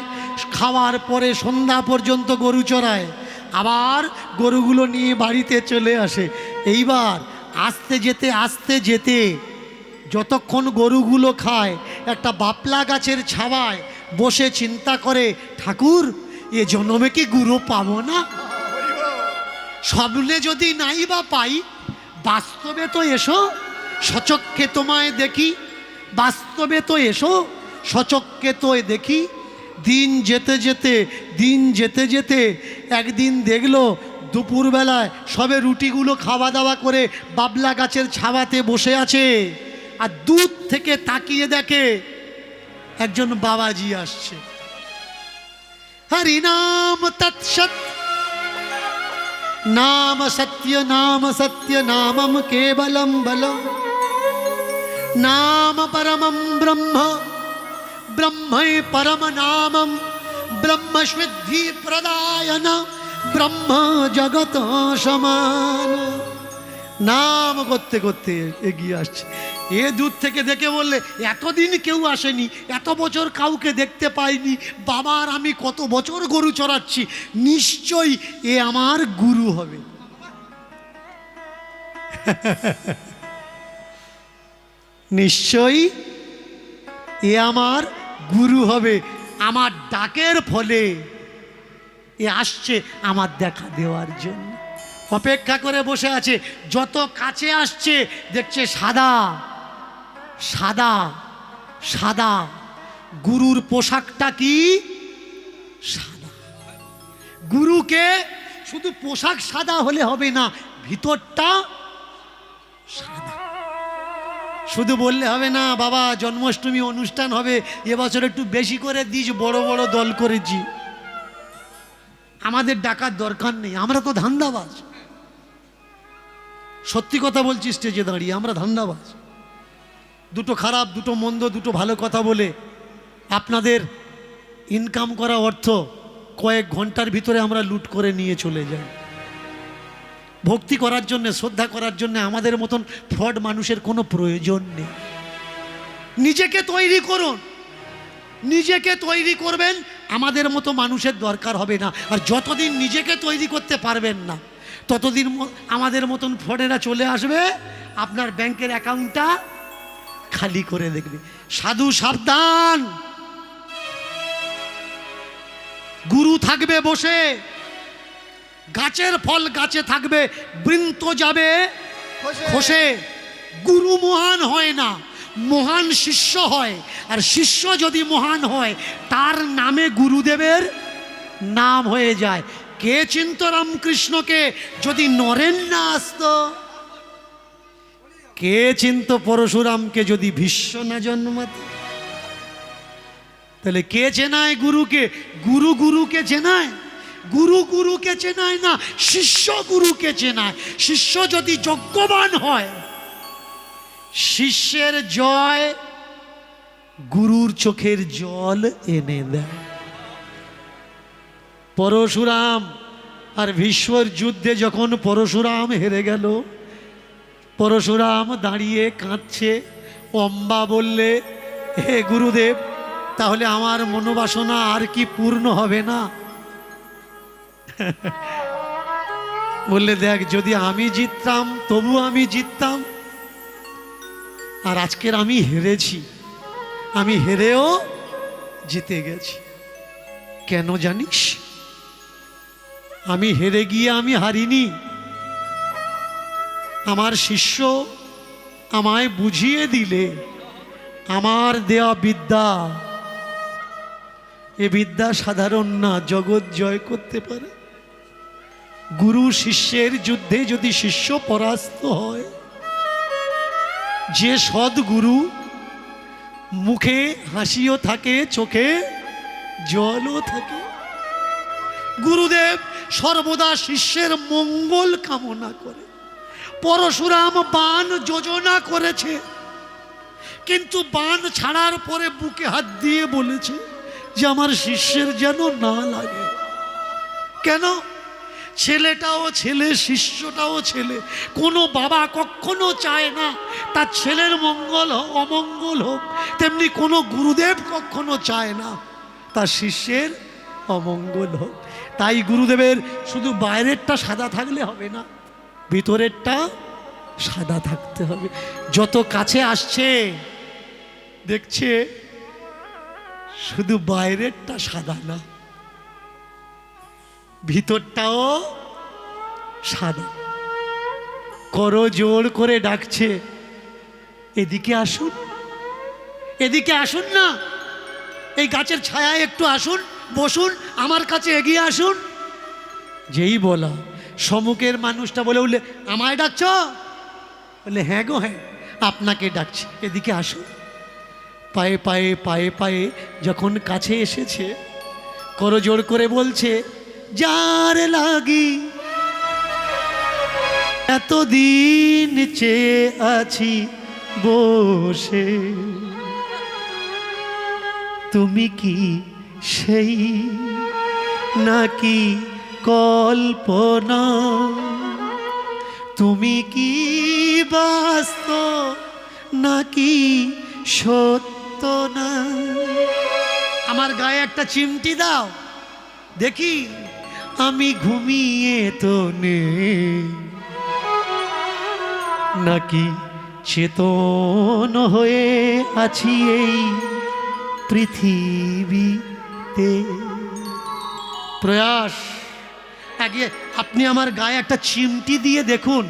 খাওয়ার পরে সন্ধ্যা পর্যন্ত গরু চড়ায়, আবার গরুগুলো নিয়ে বাড়িতে চলে আসে। এইবার আস্তে যেতে যতক্ষণ গরুগুলো খায়, একটা বাপলা গাছের ছাওয়ায় বসে চিন্তা করে, ঠাকুর এ জন্মে কি গুরু পাবো না? স্বপ্নে যদি নাই বা পাই, বাস্তবে তো এসো, সচক্ষে তোমায় দেখি। বাস্তবে তো এসো, সচক্ষে তো দেখি। দিন যেতে যেতে একদিন দেখলো দুপুরবেলায় সবে রুটিগুলো খাওয়া দাওয়া করে বাবলা গাছের ছাওয়াতে বসে আছে, আর দূর থেকে তাকিয়ে দেখে একজন বাবাজি আসছে। হরি নাম তৎসৎ, নাম সত্য নামম কেবলম বলম, নাম পরমম ব্রহ্ম, ব্রহ্মৈ পরম নামম, ব্রহ্মস্বিদ্ধি প্রদায়ন, ব্রহ্ম জগত সমান। নাম করতে করতে এগিয়ে আসছে। এ দূর থেকে দেখে বললে, এতদিন কেউ আসেনি, এত বছর কাউকে দেখতে পাইনি, বাবার আমি কত বছর গরু চড়াচ্ছি, নিশ্চয়ই এ আমার গুরু হবে। নিশ্চয়ই এ আমার গুরু হবে। আমার ডাকের ফলে এ আসছে আমার দেখা দেওয়ার জন্য। অপেক্ষা করে বসে আছে। যত কাছে আসছে দেখছে সাদা সাদা সাদা। গুরুর পোশাকটা কি? সাদা। গুরুকে শুধু পোশাক সাদা হলে হবে না, ভিতরটা সাদা। শুধু বললে হবে না, বাবা জন্মাষ্টমী অনুষ্ঠান হবে, এবছর একটু বেশি করে দিস, বড় বড় দল করেছি। আমাদের ডাকার দরকার নেই, আমরা তো ধান্দাবাজ। সত্যি কথা বলছি, স্টেজে দাঁড়িয়ে আমরা ধান্দাবাজ। দুটো খারাপ, দুটো মন্দ, দুটো ভালো কথা বলে আপনাদের ইনকাম করা অর্থ কয়েক ঘন্টার ভিতরে আমরা লুট করে নিয়ে চলে যাই। ভক্তি করার জন্য, শ্রদ্ধা করার জন্য আমাদের মতন ফ্রড মানুষের কোনো প্রয়োজন নেই। নিজেকে তৈরি করুন, নিজেকে তৈরি করবেন, আমাদের মতো মানুষের দরকার হবে না। আর যতদিন নিজেকে তৈরি করতে পারবেন না, ততদিন আমাদের মতন ফ্রডেরা চলে আসবে, আপনার ব্যাংকের অ্যাকাউন্টটা খালি করে দেখবে। সাধু সাবধান, গুরু থাকবে বসে, গাছের ফল গাছে থাকবে, বৃন্ত যাবে খসে। গুরু মহান হয় না, মহান শিষ্য হয়। আর শিষ্য যদি মহান হয়, তার নামে গুরুদেবের নাম হয়ে যায়। কে চিন্ত রামকৃষ্ণকে যদি নরেন না আসত? কে চিন্ত পরশুরামকে যদি ভীষ্ম না জন্মাত? তাহলে কে চেনায় গুরুকে? গুরু গুরুকে চেনায়? গুরু গুরুকে চেনায় না, শিষ্য গুরুকে চেনায়। শিষ্য যদি যজ্ঞবান হয়, শিষ্যের জয় গুরুর চোখের জল এনে দেয়। পরশুরাম আর ভীষ্মর যুদ্ধে যখন পরশুরাম হেরে গেল, পরশুরাম দাঁড়িয়ে কাঁদছে, অম্বা বললে, হে গুরুদেব, তাহলে আমার মনোবাসনা আর কি পূর্ণ হবে না? বললে, দেখ, যদি আমি জিততাম তবু আমি জিততাম, আর আজকের আমি হেরেছি, আমি হেরেও জিতে গেছি। কেন জানিস? আমি হেরে গিয়ে আমি হারিনি, আমার শিষ্য আমায় বুঝিয়ে দিলে আমার দেয়া বিদ্যা, এ বিদ্যা সাধারণ না, জগৎ জয় করতে পারে। গুরু শিষ্যের যুদ্ধে যদি শিষ্য পরাস্ত হয়, যে সদ্গুরু মুখে হাসিও থাকে, চোখে জলও থাকে। গুরুদেব সর্বদা শিষ্যের মঙ্গল কামনা করে। পরশুরাম বাণ যোজনা করেছে, কিন্তু বাণ ছাড়ার পরে বুকে হাত দিয়ে বলেছে যে আমার শিষ্যের যেন না লাগে। কেন? ছেলেটাও ছেলে, শিষ্যটাও ছেলে। কোনো বাবা কখনো চায় না তার ছেলের মঙ্গল হোক, অমঙ্গল হোক। তেমনি কোনো গুরুদেব কখনো চায় না তার শিষ্যের অমঙ্গল হোক। তাই গুরুদেবের শুধু বাইরেরটা সাদা থাকলে হবে না, ভিতরেরটা সাদা থাকতে হবে। যত কাছে আসছে দেখছে শুধু বাইরেরটা সাদা না, ভিতরটাও সাদা। করো জোর করে ডাকছে, এদিকে আসুন, এদিকে আসুন না, এই গাছের ছায়ায় একটু আসুন, বসুন, আমার কাছে এগিয়ে আসুন। যেই বলা, সম্মুখের মানুষটা বলে উঠলে, আমায় ডাকছ? বলে, হ্যাঁ গো হ্যাঁ, আপনাকে ডাকছি, এদিকে আসুন। পায়ে পায়ে পায়ে পায়ে যখন কাছে এসেছে, করজোড় করে বলছে, যার লাগি এতদিন চেয়ে আছি বসে, তুমি কি সেই নাকি কল্পনা? তুমি কি বাস্তব নাকি সত্য না? আমার গায়ে একটা চিমটি দাও, দেখি আমি ঘুমিয়ে তো নেই, নাকি চেতন হয়ে আছি এই পৃথিবীতে। প্রয়াস, আগে আপনি আমার গায়ে একটা চিমটি দিয়ে দেখুন,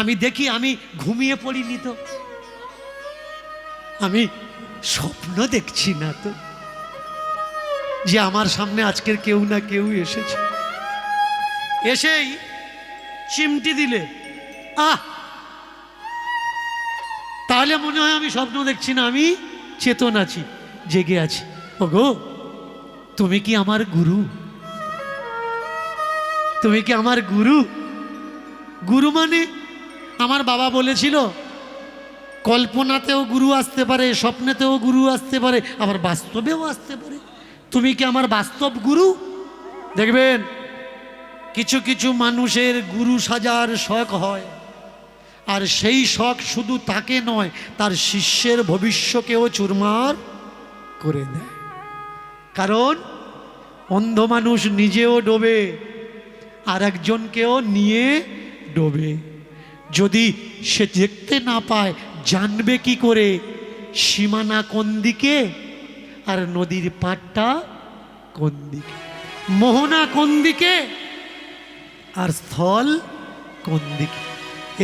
আমি দেখি আমি ঘুমিয়ে পড়িনি তো, আমি স্বপ্ন দেখছি না তো, যে আমার সামনে আজকের কেউ না কেউ এসেছে। এসেই চিমটি দিলে, তাহলে মনে হয় আমি স্বপ্ন দেখছি না, আমি চেতন আছি, জেগে আছি। ওগো, তুমি কি আমার গুরু? তুমি কি আমার গুরু? গুরু মানে আমার বাবা বলেছিল, কল্পনাতেও গুরু আসতে পারে, স্বপ্নেতেও গুরু আসতে পারে, আবার বাস্তবেও আসতে পারে। তুমি কি আমার বাস্তব গুরু? দেখবেন কিছু কিছু মানুষের গুরু সাজার শখ হয়, আর সেই শখ শুধু তাকে নয়, তার শিষ্যের ভবিষ্যকেও চুরমার করে দেয়। কারণ অন্ধ মানুষ নিজেও ডোবে, আর একজনকেও নিয়ে ডোবে। যদি সে দেখতে না পায়, জানবে কি করে সীমানা কোন দিকে আর নদীর পাড়টা কোন দিকে, মোহনা কোন দিকে আর স্থল কোন দিকে?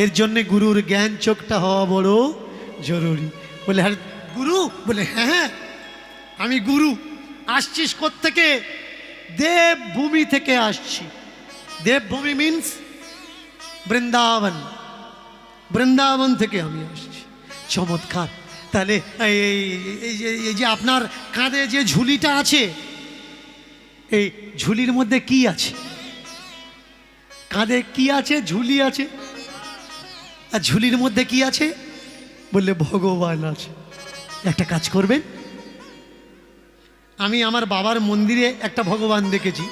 এর জন্যে গুরুর জ্ঞান চোখটা হওয়া বড় জরুরি। বলে, হ্যাঁ গুরু? বলে, হ্যাঁ আমি গুরু। আসছিস কোত্থেকে? দেবভূমি থেকে আসছি। দেবভূমি মিন্স বৃন্দাবন, বৃন্দাবন থেকে আমি আসছি। চমৎকার। তাহলে এই যে আপনার কাঁধে যে ঝুলিটা আছে, এই ঝুলির মধ্যে কি আছে? কাঁধে কি আছে? ঝুলি আছে। আর ঝুলির মধ্যে কি আছে? বললে ভগবান আছে। একটা কাজ করবেন, আমি আমার বাবার মন্দিরে একটা ভগবান দেখেছি,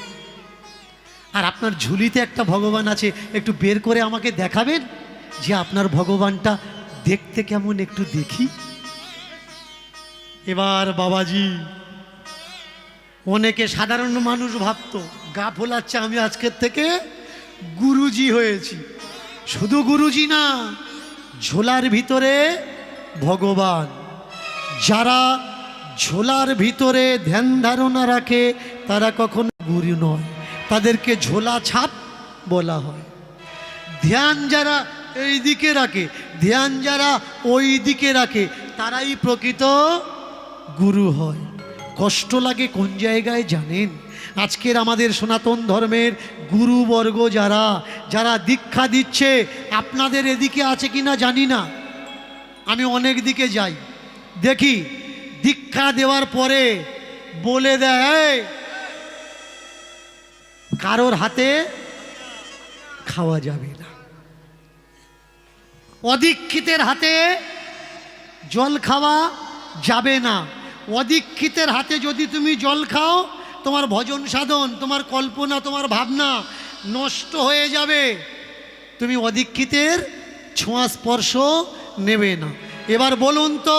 আর আপনার ঝুলিতে একটা ভগবান আছে, একটু বের করে আমাকে দেখাবেন যে আপনার ভগবানটা দেখতে কেমন একটু দেখি। এবার বাবাজি, অনেকে সাধারণ মানুষ ভাবতো গা ফোলাচ্ছে, আমি আজকের থেকে গুরুজি হয়েছি। শুধু গুরুজি না, ঝোলার ভিতরে ভগবান। যারা ঝোলার ভিতরে ধ্যান ধারণা রাখে তারা কখনো গুরু নয়, তাদেরকে ঝোলা ছাপ বলা হয়। ধ্যান যারা এই দিকে রাখে, ধ্যান যারা ওই দিকে রাখে, তারাই প্রকৃত গুরু হয়। কষ্ট লাগে কোন জায়গায় জানেন? আজকের আমাদের সনাতন ধর্মের গুরুবর্গ যারা যারা দীক্ষা দিচ্ছে, আপনাদের এদিকে আছে কিনা জানি না, আমি অনেক দিকে যাই, দেখি দীক্ষা দেওয়ার পরে বলে দেয় কারোর হাতে খাওয়া যাবে না, অদীক্ষিতের হাতে জল খাওয়া যাবে না। অদীক্ষিতের হাতে যদি তুমি জল খাও, তোমার ভজন সাধন, তোমার কল্পনা, তোমার ভাবনা নষ্ট হয়ে যাবে। তুমি অদীক্ষিতের ছোঁয়া স্পর্শ নেবে না। এবার বলুন তো,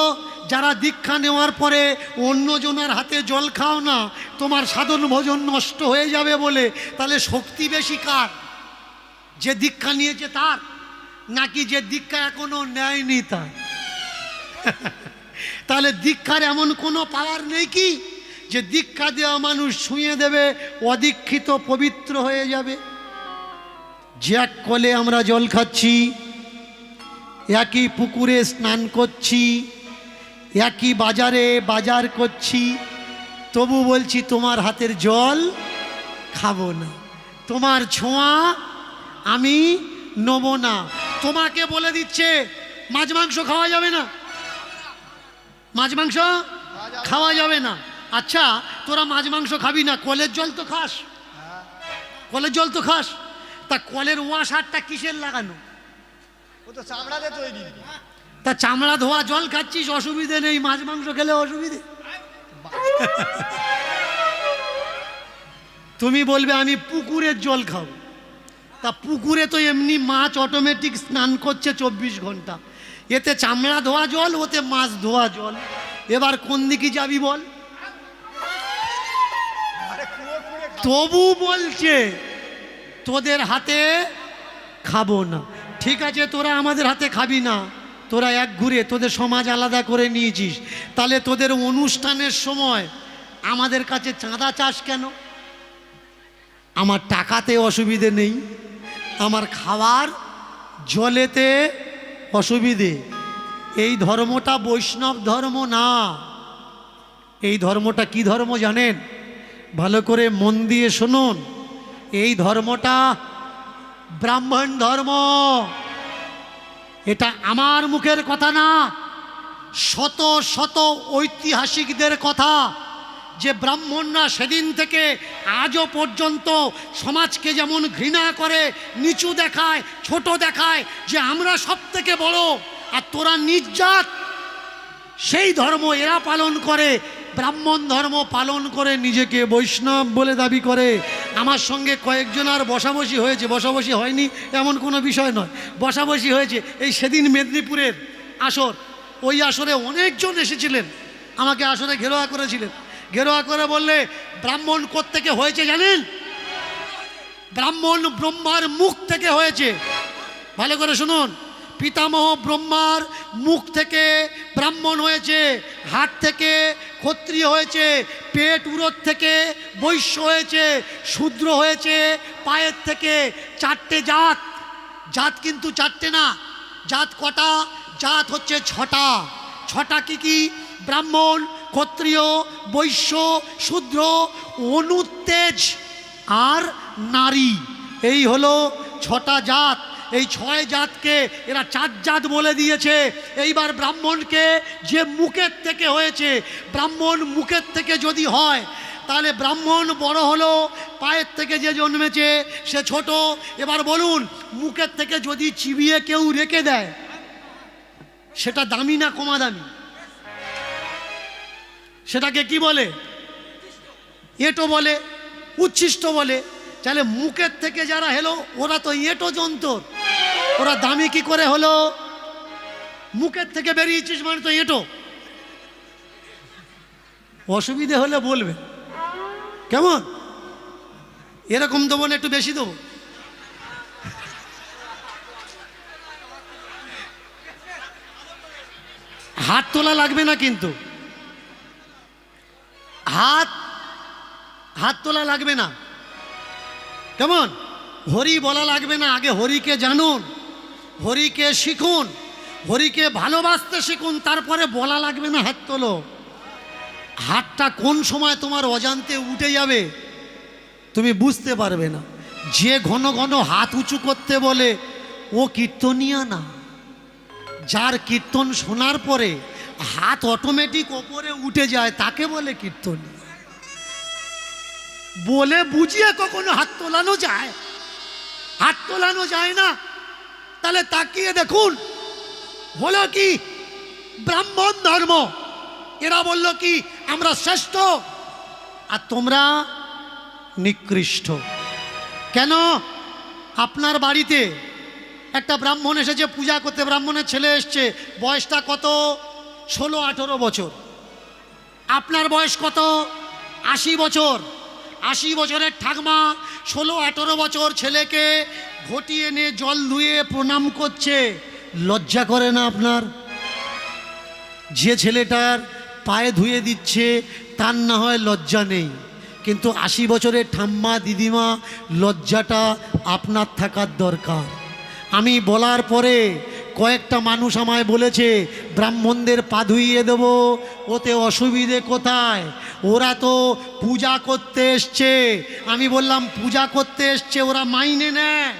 যারা দীক্ষা নেওয়ার পরে অন্যজনের হাতে জল খাও না, তোমার সাধন ভজন নষ্ট হয়ে যাবে বলে, তাহলে শক্তি বেশি কার? যে দীক্ষা নিয়েছে তার, নাকি যে দীক্ষা এখনো নেয়নি তার? তাহলে দীক্ষার এমন কোনো পাওয়ার নেই কি যে দীক্ষা দেওয়া মানুষ ছুঁয়ে দেবে, অদীক্ষিত পবিত্র হয়ে যাবে? যে এক কলে আমরা জল খাচ্ছি, একই পুকুরে স্নান করছি, একই বাজারে বাজার করছি, তবু বলছি তোমার হাতের জল খাবো না, তোমার ছোঁয়া আমি নেব না। তোমাকে বলে দিচ্ছে মাছ মাংস খাওয়া যাবে না, মাছ মাংস খাওয়া যাবে না। আচ্ছা, তোরা মাছ মাংস খাবি না, কলের জল তো খাস, কলের জল তো খাস, তা কলের ওয়াশারটা কিসের লাগানো? ও তো চামড়া দিয়ে তৈরি। তা চামড়া ধোয়া জল খাচ্ছিস, অসুবিধে নেই, মাছ মাংস খেলে অসুবিধে? তুমি বলবে আমি পুকুরের জল খাবো, তা পুকুরে তো এমনি মাছ অটোমেটিক স্নান করছে 24 ঘন্টা, এতে চামড়া ধোয়া জল, ওতে মাছ ধোয়া জল, এবার কোন দিকে যাবি বল? তবু বলছে তোদের হাতে খাবো না। ঠিক আছে, তোরা আমাদের হাতে খাবি না, তোরা এক ঘুরে তোদের সমাজ আলাদা করে নিয়েছিস, তাহলে তোদের অনুষ্ঠানের সময় আমাদের কাছে চাঁদা চাস কেন? আমার টাকাতে অসুবিধে নেই, আমার খাওয়ার জলেতে অসুবিধে। এই ধর্মটা বৈষ্ণব ধর্ম না। এই ধর্মটা কি ধর্ম জানেন? ভালো করে মন দিয়ে শুনুন, এই ধর্মটা ব্রাহ্মণ ধর্ম। এটা আমার মুখের কথা না, শত শত ঐতিহাসিকদের কথা, যে ব্রাহ্মণরা সেদিন থেকে আজও পর্যন্ত সমাজকে যেমন ঘৃণা করে, নিচু দেখায়, ছোট দেখায়, যে আমরা সব থেকে বড় আর তোরা নির্জাত, সেই ধর্ম এরা পালন করে। ব্রাহ্মণ ধর্ম পালন করে নিজেকে বৈষ্ণব বলে দাবি করে। আমার সঙ্গে কয়েকজন আর বসাবসি হয়েছে, বসাবসি হয়নি এমন কোনো বিষয় নয়, বসাবসি হয়েছে। এই সেদিন মেদিনীপুরের আসর, ওই আসরে অনেকজন এসেছিলেন, আমাকে আসরে ঘেরোয়া করেছিলেন। ঘেরোয়া করে বললে ব্রাহ্মণ কোত্থেকে হয়েছে জানেন? ব্রাহ্মণ ব্রহ্মার মুখ থেকে হয়েছে। ভালো করে শুনুন, পিতামহ ব্রহ্মার মুখ থেকে ব্রাহ্মণ হয়েছে, হাত থেকে ক্ষত্রিয় হয়েছে, পেট উরোর থেকে বৈশ্য হয়েছে, শূদ্র হয়েছে, পায়ের থেকে 4টে জাত। জাত কিন্তু 4টে না, জাত কটা? জাত হচ্ছে 6টা। 6টা কি কি? ব্রাহ্মণ, ক্ষত্রিয়, বৈশ্য, শূদ্র, অনুত্তেজ আর নারী। এই হলো 6টা জাত। এই 6 জাতকে এরা 4 জাত বলে দিয়েছে। এইবার ব্রাহ্মণকে যে মুখের থেকে হয়েছে, ব্রাহ্মণ মুখের থেকে যদি হয় তাহলে ব্রাহ্মণ বড় হলো, পায়ের থেকে যে জন্মেছে সে ছোট। এবার বলুন, মুখের থেকে যদি চিবিয়ে কেউ রেখে দেয়, সেটা দামি না কমা দামি? সেটাকে কি বলে? এঁটো বলে, উচ্ছিষ্ট বলে। তাহলে মুখের থেকে যারা হলো ওরা তো এঁটো যন্ত্র, ওরা দামি কি করে হলো? মুখের থেকে বেরিয়েছিস মানে তো এঁটো। অসুবিধে হলে বলবে, কেমন? এরকম দেবো না, একটু বেশি দেবো? হাত তোলা লাগবে না কিন্তু, হাত তোলা লাগবে না, কেমন? হরি বলা লাগবে না। আগে হরিকে জানুন, হরিকে শিখুন, হরিকে ভালোবাসতে শিখুন, তারপরে বলা লাগবে না হাত তোলো। হাতটা কোন সময় তোমার অজান্তে উঠে যাবে তুমি বুঝতে পারবে না। যে ঘন ঘন হাত উঁচু করতে বলে ও কীর্তনিয়া না। যার কীর্তন শোনার পরে হাত অটোমেটিক ওপরে উঠে যায় তাকে বলে কীর্তনিয়া। বলে বুঝিয়ে কখনো হাত তোলানো যায়? হাত তোলানো যায় না। তাহলে তাকিয়ে দেখুন, হলো কি ব্রাহ্মণ ধর্ম। এরা বলল কি আমরা শ্রেষ্ঠ আর তোমরা নিকৃষ্ট। কেন? আপনার বাড়িতে একটা ব্রাহ্মণ এসেছে পূজা করতে, ব্রাহ্মণের ছেলে এসছে, বয়সটা কত? 16-18 বছর। আপনার বয়স কত? 80 বছর। 80 বছরের ঠাকমা 16-18 বছর ছেলেকে ঘটি এনে জল ধুয়ে প্রণাম করছে। লজ্জা করে না আপনার? যে ছেলেটার পায়ে ধুয়ে দিচ্ছে তার না হয় লজ্জা নেই, কিন্তু 80 বছরের ঠাম্মা দিদিমা লজ্জাটা আপনার থাকার দরকার। আমি বলার পরে কয়েকটা মানুষ আমায় বলেছে ব্রাহ্মণদের পা ধুইয়ে দেবো, ওতে অসুবিধে কোথায়? ওরা তো পূজা করতে এসছে। আমি বললাম পূজা করতে এসছে, ওরা মাইনে নেয়,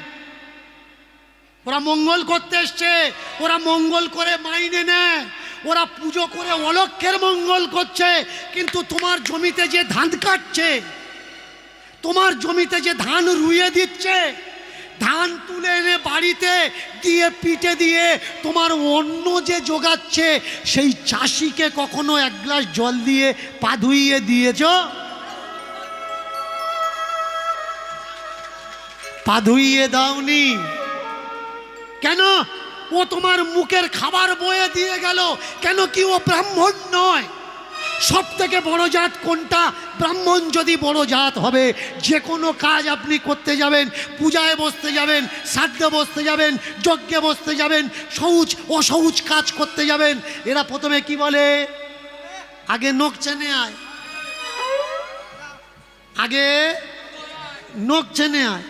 ওরা মঙ্গল করতে এসছে, ওরা মঙ্গল করে মাইনে নেয়, ওরা পুজো করে অলক্ষের মঙ্গল করছে। কিন্তু তোমার জমিতে যে ধান কাটছে, তোমার জমিতে যে ধান রুইয়ে দিচ্ছে, ধান তুলে এনে বাড়িতে দিয়ে পিঠে দিয়ে তোমার অন্ন যে জোগাচ্ছে, সেই চাষিকে কখনো এক গ্লাস জল দিয়ে পা ধুইয়ে দিয়েছ? পা ধুইয়ে দাওনি কেন? ও তোমার মুখের খাবার বয়ে দিয়ে গেল কেন? কি ও ব্রাহ্মণ নয়? সব থেকে বড় জাত কোনটা? ব্রাহ্মণ যদি বড় জাত হবে, যে কোনো কাজ আপনি করতে যাবেন, পূজায় বসতে যাবেন, শ্রাদ্ধে বসতে যাবেন, যজ্ঞে বসতে যাবেন, শৌচ অশৌচ কাজ করতে যাবেন, এরা প্রথমে কি বলে? আগে নখ চেনে আয়, আগে নখ চেনে আয়।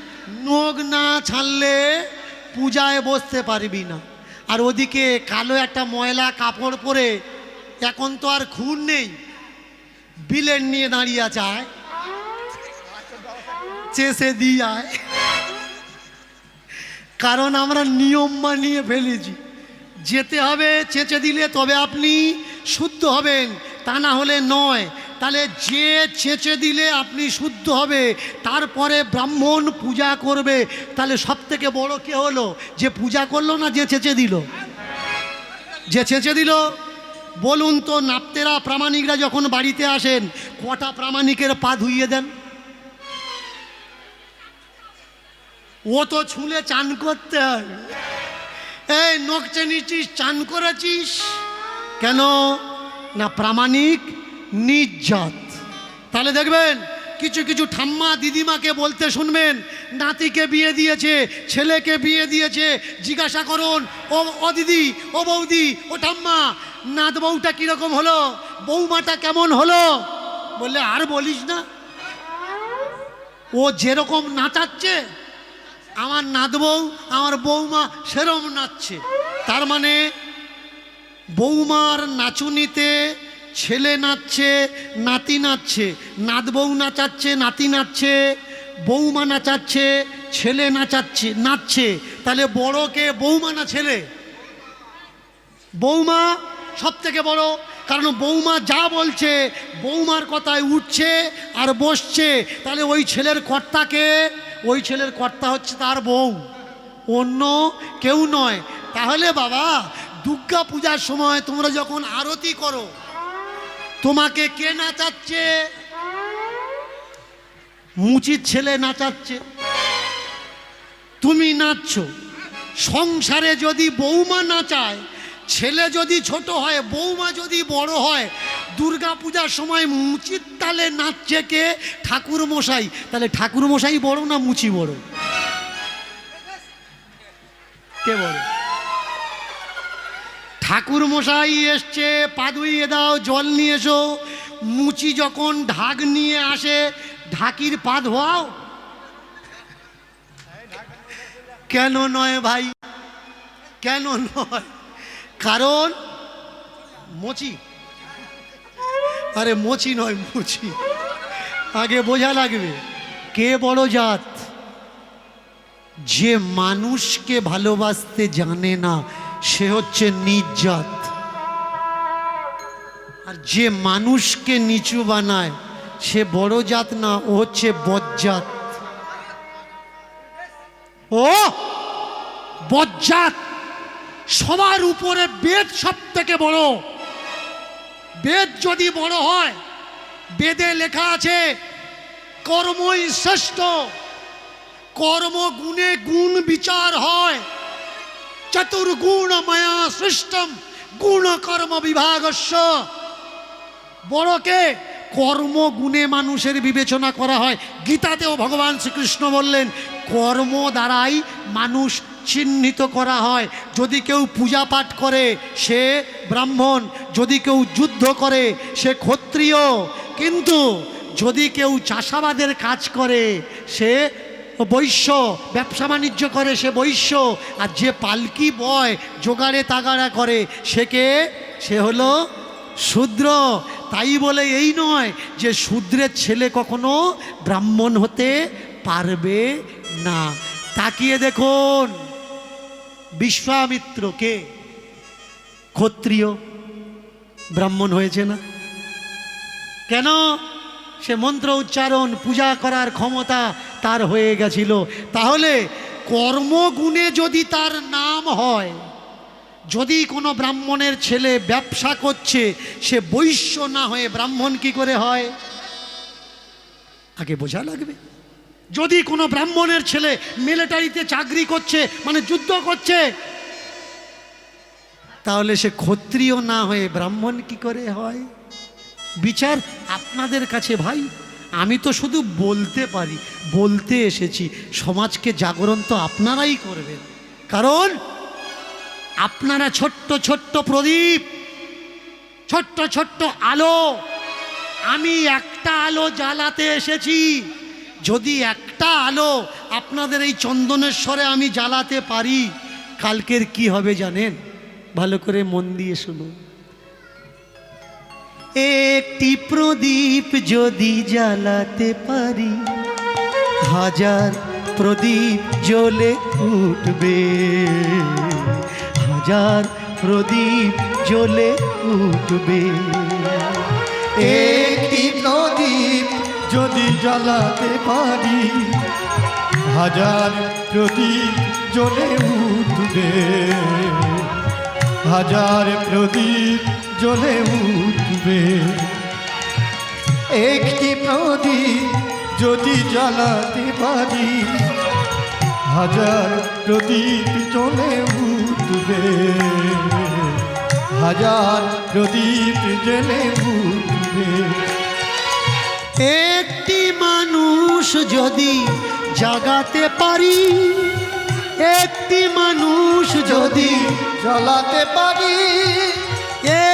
নখ না ছাড়লে পূজায় বসতে পারবি না। আর ওদিকে কালো একটা ময়লা কাপড় পরে, এখন তো আর খুন নেই, বিলেন নিয়ে দাঁড়িয়ে আছে, আয় চেষে দিয়ে আয়। কারণ আমরা নিয়ম মানিয়ে ফেলেছি, যেতে হবে, চেঁচে দিলে তবে আপনি শুদ্ধ হবেন, তা না হলে নয়। তাহলে যে চেঁচে দিলে আপনি শুদ্ধ হবে, তারপরে ব্রাহ্মণ পূজা করবে। তাহলে সব থেকে বড় কে হলো? যে পূজা করলো না যে চেঁচে দিল? যে চেঁচে দিল। বলুন তো, নাপ্তেরা প্রামাণিকরা যখন বাড়িতে আসেন কটা প্রামাণিকের পা ধুইয়ে দেন? ও তো ছুলে চান করতে হবে। এই নখ চেনেছিস, চান করেছিস কেন? না প্রামাণিক নিজ জাত। তাহলে দেখবেন কিছু কিছু ঠাম্মা দিদিমাকে বলতে শুনবেন, নাতিকে বিয়ে দিয়েছে, ছেলেকে বিয়ে দিয়েছে, জিজ্ঞাসা করুন, ও দিদি, ও বৌদি, ও ঠাম্মা, নাত বউটা কীরকম হলো, বৌমাটা কেমন হলো? বললে আর বলিস না, ও যেরকম নাচাচ্ছে আমার নাত বউ, আমার বৌমা সেরম নাচছে। তার মানে বৌমার নাচুনিতে ছেলে নাচছে, নাতি নাচছে, নাত বউ নাচাচ্ছে, নাতি নাচছে, বৌমা নাচাচ্ছে, ছেলে নাচছে। তাহলে বড় কে, বৌমা না ছেলে? বৌমা সব থেকে বড়, কারণ বৌমা যা বলছে বৌমার কথায় উঠছে আর বসছে। তাহলে ওই ছেলের কর্তাকে, ওই ছেলের কর্তা হচ্ছে তার বউ, অন্য কেউ নয়। তাহলে বাবা, দুর্গা পূজার সময় তোমরা যখন আরতি করো, তোমাকে কে নাচাচ্ছে? মুচির ছেলে নাচাচ্ছে, তুমি নাচছো। সংসারে যদি বৌমা নাচায়, ছেলে যদি ছোট হয়, বৌমা যদি বড় হয়, দুর্গা পূজার সময় মুচির তালে নাচছে কে? ঠাকুর মশাই। তাহলে ঠাকুর মশাই বড় না মুচি বড়? কে বড়? ঠাকুর মশাই এসছে, পা ধুইয়ে দাও, জল নিয়ে এসো। মুচি যখন ঢাক নিয়ে আসে, ঢাকির পা ধোয়াও? কেন নয় ভাই, কেন নয়? কারণ মুচি, আরে মুচি নয়, মুচি। আগে বোঝা লাগবে কে বড় জাত। যে মানুষকে ভালোবাসতে জানে না সে হচ্ছে নীচ জাত, আর যে মানুষকে নিচু বানায় সে বড় জাত না, ও হচ্ছে বজ্জাত। ও বজ্জাত। সবার উপরে বেদ সব থেকে বড়। বেদ যদি বড় হয়, বেদে লেখা আছে কর্মই শ্রেষ্ঠ, কর্ম গুণে গুণ বিচার হয়। চতুর্গুণ মায়া সৃষ্টম গুণ কর্ম বিভাগস্য। বড়কে কর্ম গুণে মানুষের বিবেচনা করা হয়। গীতাতেও ভগবান শ্রীকৃষ্ণ বললেন কর্ম দ্বারাই মানুষ চিহ্নিত করা হয়। যদি কেউ পূজা পাঠ করে সে ব্রাহ্মণ, যদি কেউ যুদ্ধ করে সে ক্ষত্রিয়, কিন্তু যদি কেউ চাষাবাদের কাজ করে সে বৈশ্য, ব্যবসা বাণিজ্য করে সে বৈশ্য, আর যে পালকি বয় জোগাড়ে তাগাড়া করে সে হলো শূদ্র। তাই বলে এই নয় যে শূদ্রের ছেলে কখনো ব্রাহ্মণ হতে পারবে না। তাকিয়ে দেখুন বিশ্বামিত্রকে ক্ষত্রিয়, ব্রাহ্মণ হয়েছে না কেন? সে মন্ত্র উচ্চারণ পূজা করার ক্ষমতা তার হয়ে গেছিল। তাহলে কর্মগুণে যদি তার নাম হয়, যদি কোনো ব্রাহ্মণের ছেলে ব্যবসা করছে সে বৈশ্য না হয়ে ব্রাহ্মণ কি করে হয়? আগে বোঝা লাগবে। যদি কোনো ব্রাহ্মণের ছেলে মিলিটারিতে চাকরি করছে মানে যুদ্ধ করছে, তাহলে সে ক্ষত্রিয় না হয়ে ব্রাহ্মণ কি করে হয়? বিচার আপনাদের কাছে ভাই। আমি তো শুধু বলতে পারি, বলতে এসেছি। সমাজকে জাগরণ তো আপনারাই করবেন, কারণ আপনারা ছোট্ট ছোট্ট প্রদীপ, ছোট্ট ছোট্ট আলো। আমি একটা আলো জ্বালাতে এসেছি। যদি একটা আলো আপনাদের এই চন্দনেশ্বরে আমি জ্বালাতে পারি, কালকের কি হবে জানেন? ভালো করে মন দিয়ে শুনুন। একটি প্রদীপ যদি জ্বালাতে পারি, হাজার প্রদীপ জ্বলে উঠবে, হাজার প্রদীপ জ্বলে উঠবে। একটি প্রদীপ যদি জ্বালাতে পারি, হাজার প্রদীপ জ্বলে উঠবে, হাজার প্রদীপ জ্বলে উঠবে। একটি প্রদীপ যদি জ্বালাতে পারি, হাজার প্রদীপ জ্বলে উঠবে, হাজার প্রদীপ জ্বলে উঠবে। একটি মানুষ যদি জাগাতে পারি, একটি মানুষ যদি জ্বালাতে পারি,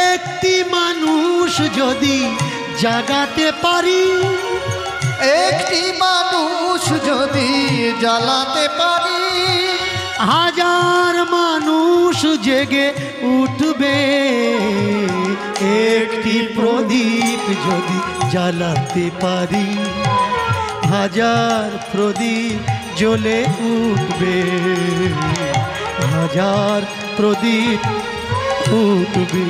একটি মানুষ যদি জাগাতে পারি, একটি মানুষ যদি জ্বালাতে পারি, হাজার মানুষ জেগে উঠবে। একটি প্রদীপ যদি জ্বালাতে পারি, হাজার প্রদীপ জ্বলে উঠবে, হাজার প্রদীপ উঠবে।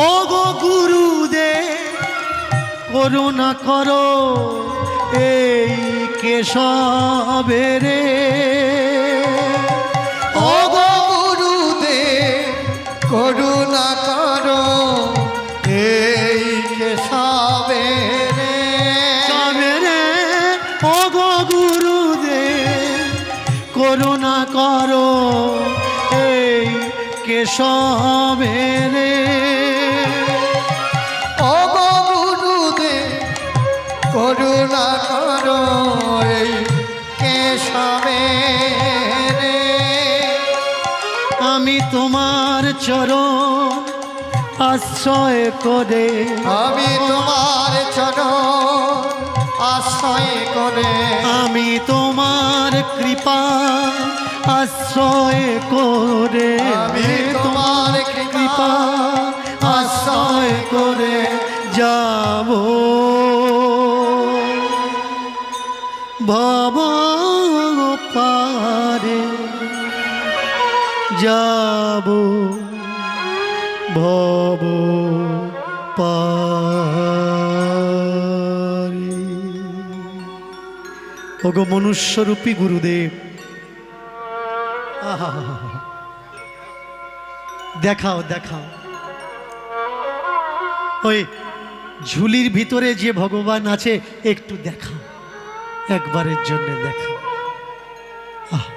ওগো গুরুদেব করুণা করো, এই কেশবের ও গো গুরুদেব করুণা করো এই কেশবের সবেরে ও গো গুরুদেব করুণা করো এই কেশবের ও গো গুরুদেব করুণা করো এই কেশবের আমি তোমার চরণ আশ্রয় করে আমি তোমার চরণ আশ্রয় করে আমি তোমার কৃপা আশ্রয় করে আমি তোমার কৃপা আশ্রয় করে যাব ভব পারে যাব ভব পারে। ওগো মনুষ্যরূপী গুরুদেব, আহা, দেখাও দেখাও ওই ঝুলির ভিতরে যে ভগবান আছে একটু দেখাও, একবারের জন্য দেখাও। আহ,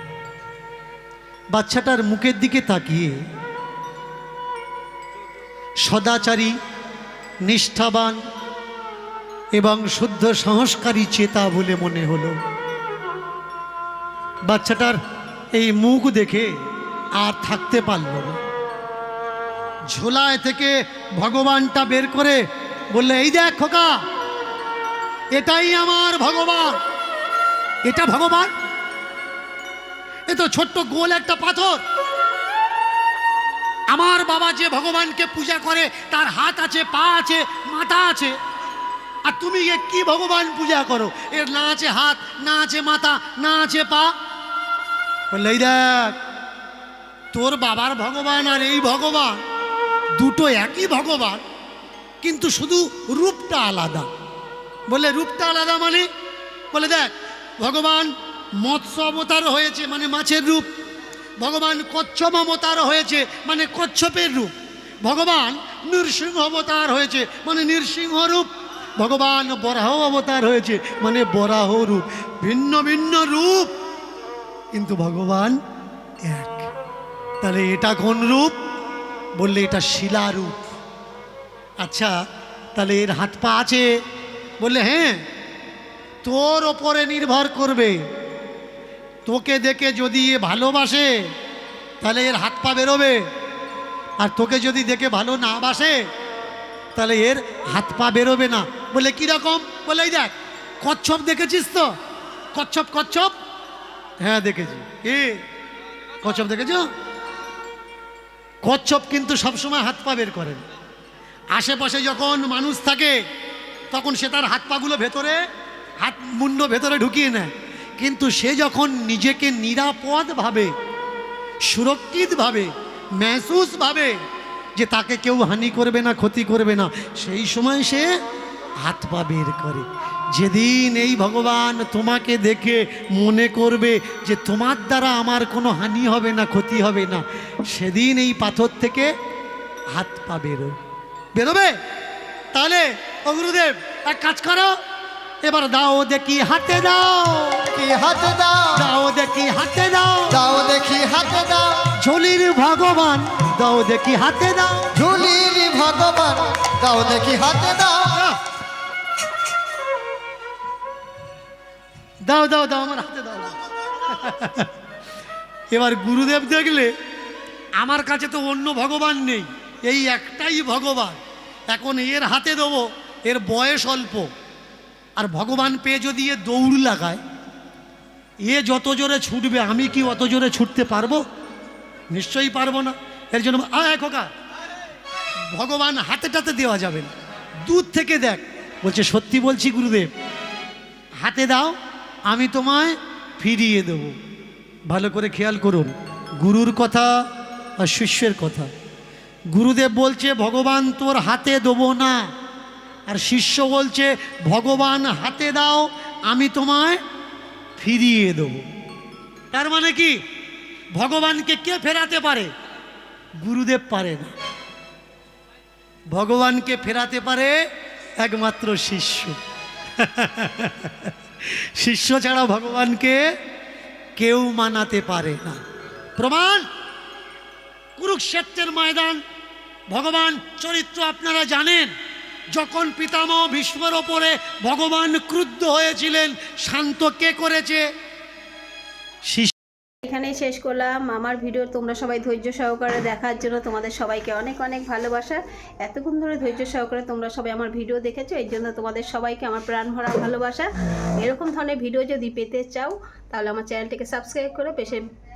বাচ্চাটার মুখের দিকে তাকিয়ে সদাচারী, নিষ্ঠাবান এবং শুদ্ধ সংস্কারী চেতা বলে মনে হলো। বাচ্চাটার এই মুখ দেখে আর থাকতে পারল না। ঝোলায় থেকে ভগবানটা বের করে বললে, এই দেখ খোকা, এটাই আমার ভগবান। এটা ভগবান? এ তো ছোট্ট গোল একটা পাথর। আমার বাবা যে ভগবানকে পূজা করে তার হাত আছে, পা আছে, মাথা আছে, আর তুমি এ কি ভগবান পূজা করো? এর না আছে হাত, না আছে মাথা, না আছে পা। বললে, এই দেখ, তোর বাবার ভগবান আর এই ভগবান দুটো একই ভগবান, কিন্তু শুধু রূপটা আলাদা। বলে, রূপটা আলাদা মানে? বলে, দেখ, ভগবান মৎস্য অবতার হয়েছে মানে মাছের রূপ, ভগবান কচ্ছপ অবতার হয়েছে মানে কচ্ছপের রূপ, ভগবান নৃসিংহ অবতার হয়েছে মানে নৃসিংহ রূপ, ভগবান বরাহ অবতার হয়েছে মানে বরাহ রূপ। ভিন্ন ভিন্ন রূপ, কিন্তু ভগবান এক। তাহলে এটা কোন রূপ? বললে, এটা শিলা রূপ। আচ্ছা, তাহলে এর হাত পা আছে? বললে, হ্যাঁ। তোর ওপরে নির্ভর করবে। তোকে দেখে যদি এ ভালোবাসে তাহলে এর হাত পা বেরোবে, আর তোকে যদি দেখে ভালো না বাসে তাহলে এর হাত পা বেরোবে না। বলে, কীরকম? বলে, এই দেখ, কচ্ছপ দেখেছিস তো? কচ্ছপ কচ্ছপ হ্যাঁ দেখেছি। এ কচ্ছপ দেখেছ? কচ্ছপ কিন্তু সবসময় হাত পা বের করেন। আশেপাশে যখন মানুষ থাকে তখন সে তার হাত পাগুলো ভেতরে, হাত মুন্ড ভেতরে ঢুকিয়ে নেয়, কিন্তু সে যখন নিজেকে নিরাপদভাবে, সুরক্ষিতভাবে, মেহসুসভাবে যে তাকে কেউ হানি করবে না, ক্ষতি করবে না, সেই সময় সে হাত পা বের করে। যেদিন এই ভগবান তোমাকে দেখে মনে করবে যে তোমার দ্বারা আমার কোনো হানি হবে না, ক্ষতি হবে না, সেদিন এই পাথর থেকে হাত পা বেরোবে। তাহলে ও গুরুদেব, এক কাজ করো, এবার দাও দেখি হাতে দাও, কি হাতে দাও, দাও দেখি হাতে দাও, দাও দেখি হাতে দাও, ঝুলির ভগবান দাও দেখি হাতে দাও, ঝুলির ভগবান দাও দেখি হাতে দাও। দাও দাও দাও আমার হাতে দাও। এবার গুরুদেব দেখলে আমার কাছে তো অন্য ভগবান নেই, এই একটাই ভগবান, এখন এর হাতে দেবো, এর বয়স অল্প, আর ভগবান পেয়ে যদি এ দৌড় লাগায়, এ যত জোরে ছুটবে আমি কি অত জোরে ছুটতে পারবো? নিশ্চয়ই পারবো না। এর জন্য খোকা, ভগবান হাতেটাতে দেওয়া যাবে না, দূর থেকে দেখ। বলছে, সত্যি বলছি গুরুদেব, হাতে দাও, আমি তোমায় ফিরিয়ে দেব। ভালো করে খেয়াল করুন গুরুর কথা আর শিষ্যের কথা। গুরুদেব বলছে, ভগবান তোর হাতে দেবো না, আর শিষ্য বলছে, ভগবান হাতে দাও, আমি তোমায় ফিরিয়ে দেব। তার মানে কি, ভগবানকে কে ফেরাতে পারে? গুরুদেব পারে না। ভগবানকে ফেরাতে পারে একমাত্র শিষ্য। শিষ্য ছাড়া ভগবানকে কেউ মানাতে পারে না। প্রমাণ কুরুক্ষেত্রের ময়দান। ভগবান চরিত্র আপনারা জানেন। যখন পিতামহ ভীষ্মের ওপরে ভগবান ক্রুদ্ধ হয়েছিলেন, শান্ত কে করেছে? শিষ্য। এখানেই শেষ করলাম আমার ভিডিও। তোমরা সবাই ধৈর্য সহকারে দেখার জন্য তোমাদের সবাইকে অনেক অনেক ভালোবাসা। এতক্ষণ ধরে ধৈর্য সহকারে তোমরা সবাই আমার ভিডিও দেখেছো, এই জন্য তোমাদের সবাইকে আমার প্রাণ ভরা ভালোবাসা। এরকম ধরনের ভিডিও যদি পেতে চাও তাহলে আমার চ্যানেলটিকে সাবস্ক্রাইব করে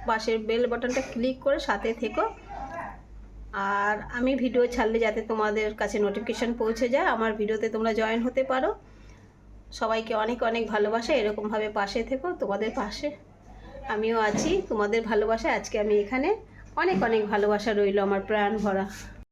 পাশের বেল বাটনটা ক্লিক করে সাথে থেকো। আর আমি ভিডিও ছাড়লে যাতে তোমাদের কাছে নোটিফিকেশান পৌঁছে যায়, আমার ভিডিওতে তোমরা জয়েন হতে পারো। সবাইকে অনেক অনেক ভালোবাসা। এরকমভাবে পাশে থেকো, তোমাদের পাশে আমিও আছি। তোমাদের ভালোবাসা আজকে আমি এখানে অনেক অনেক ভালোবাসা রইল আমার প্রাণ ভরা।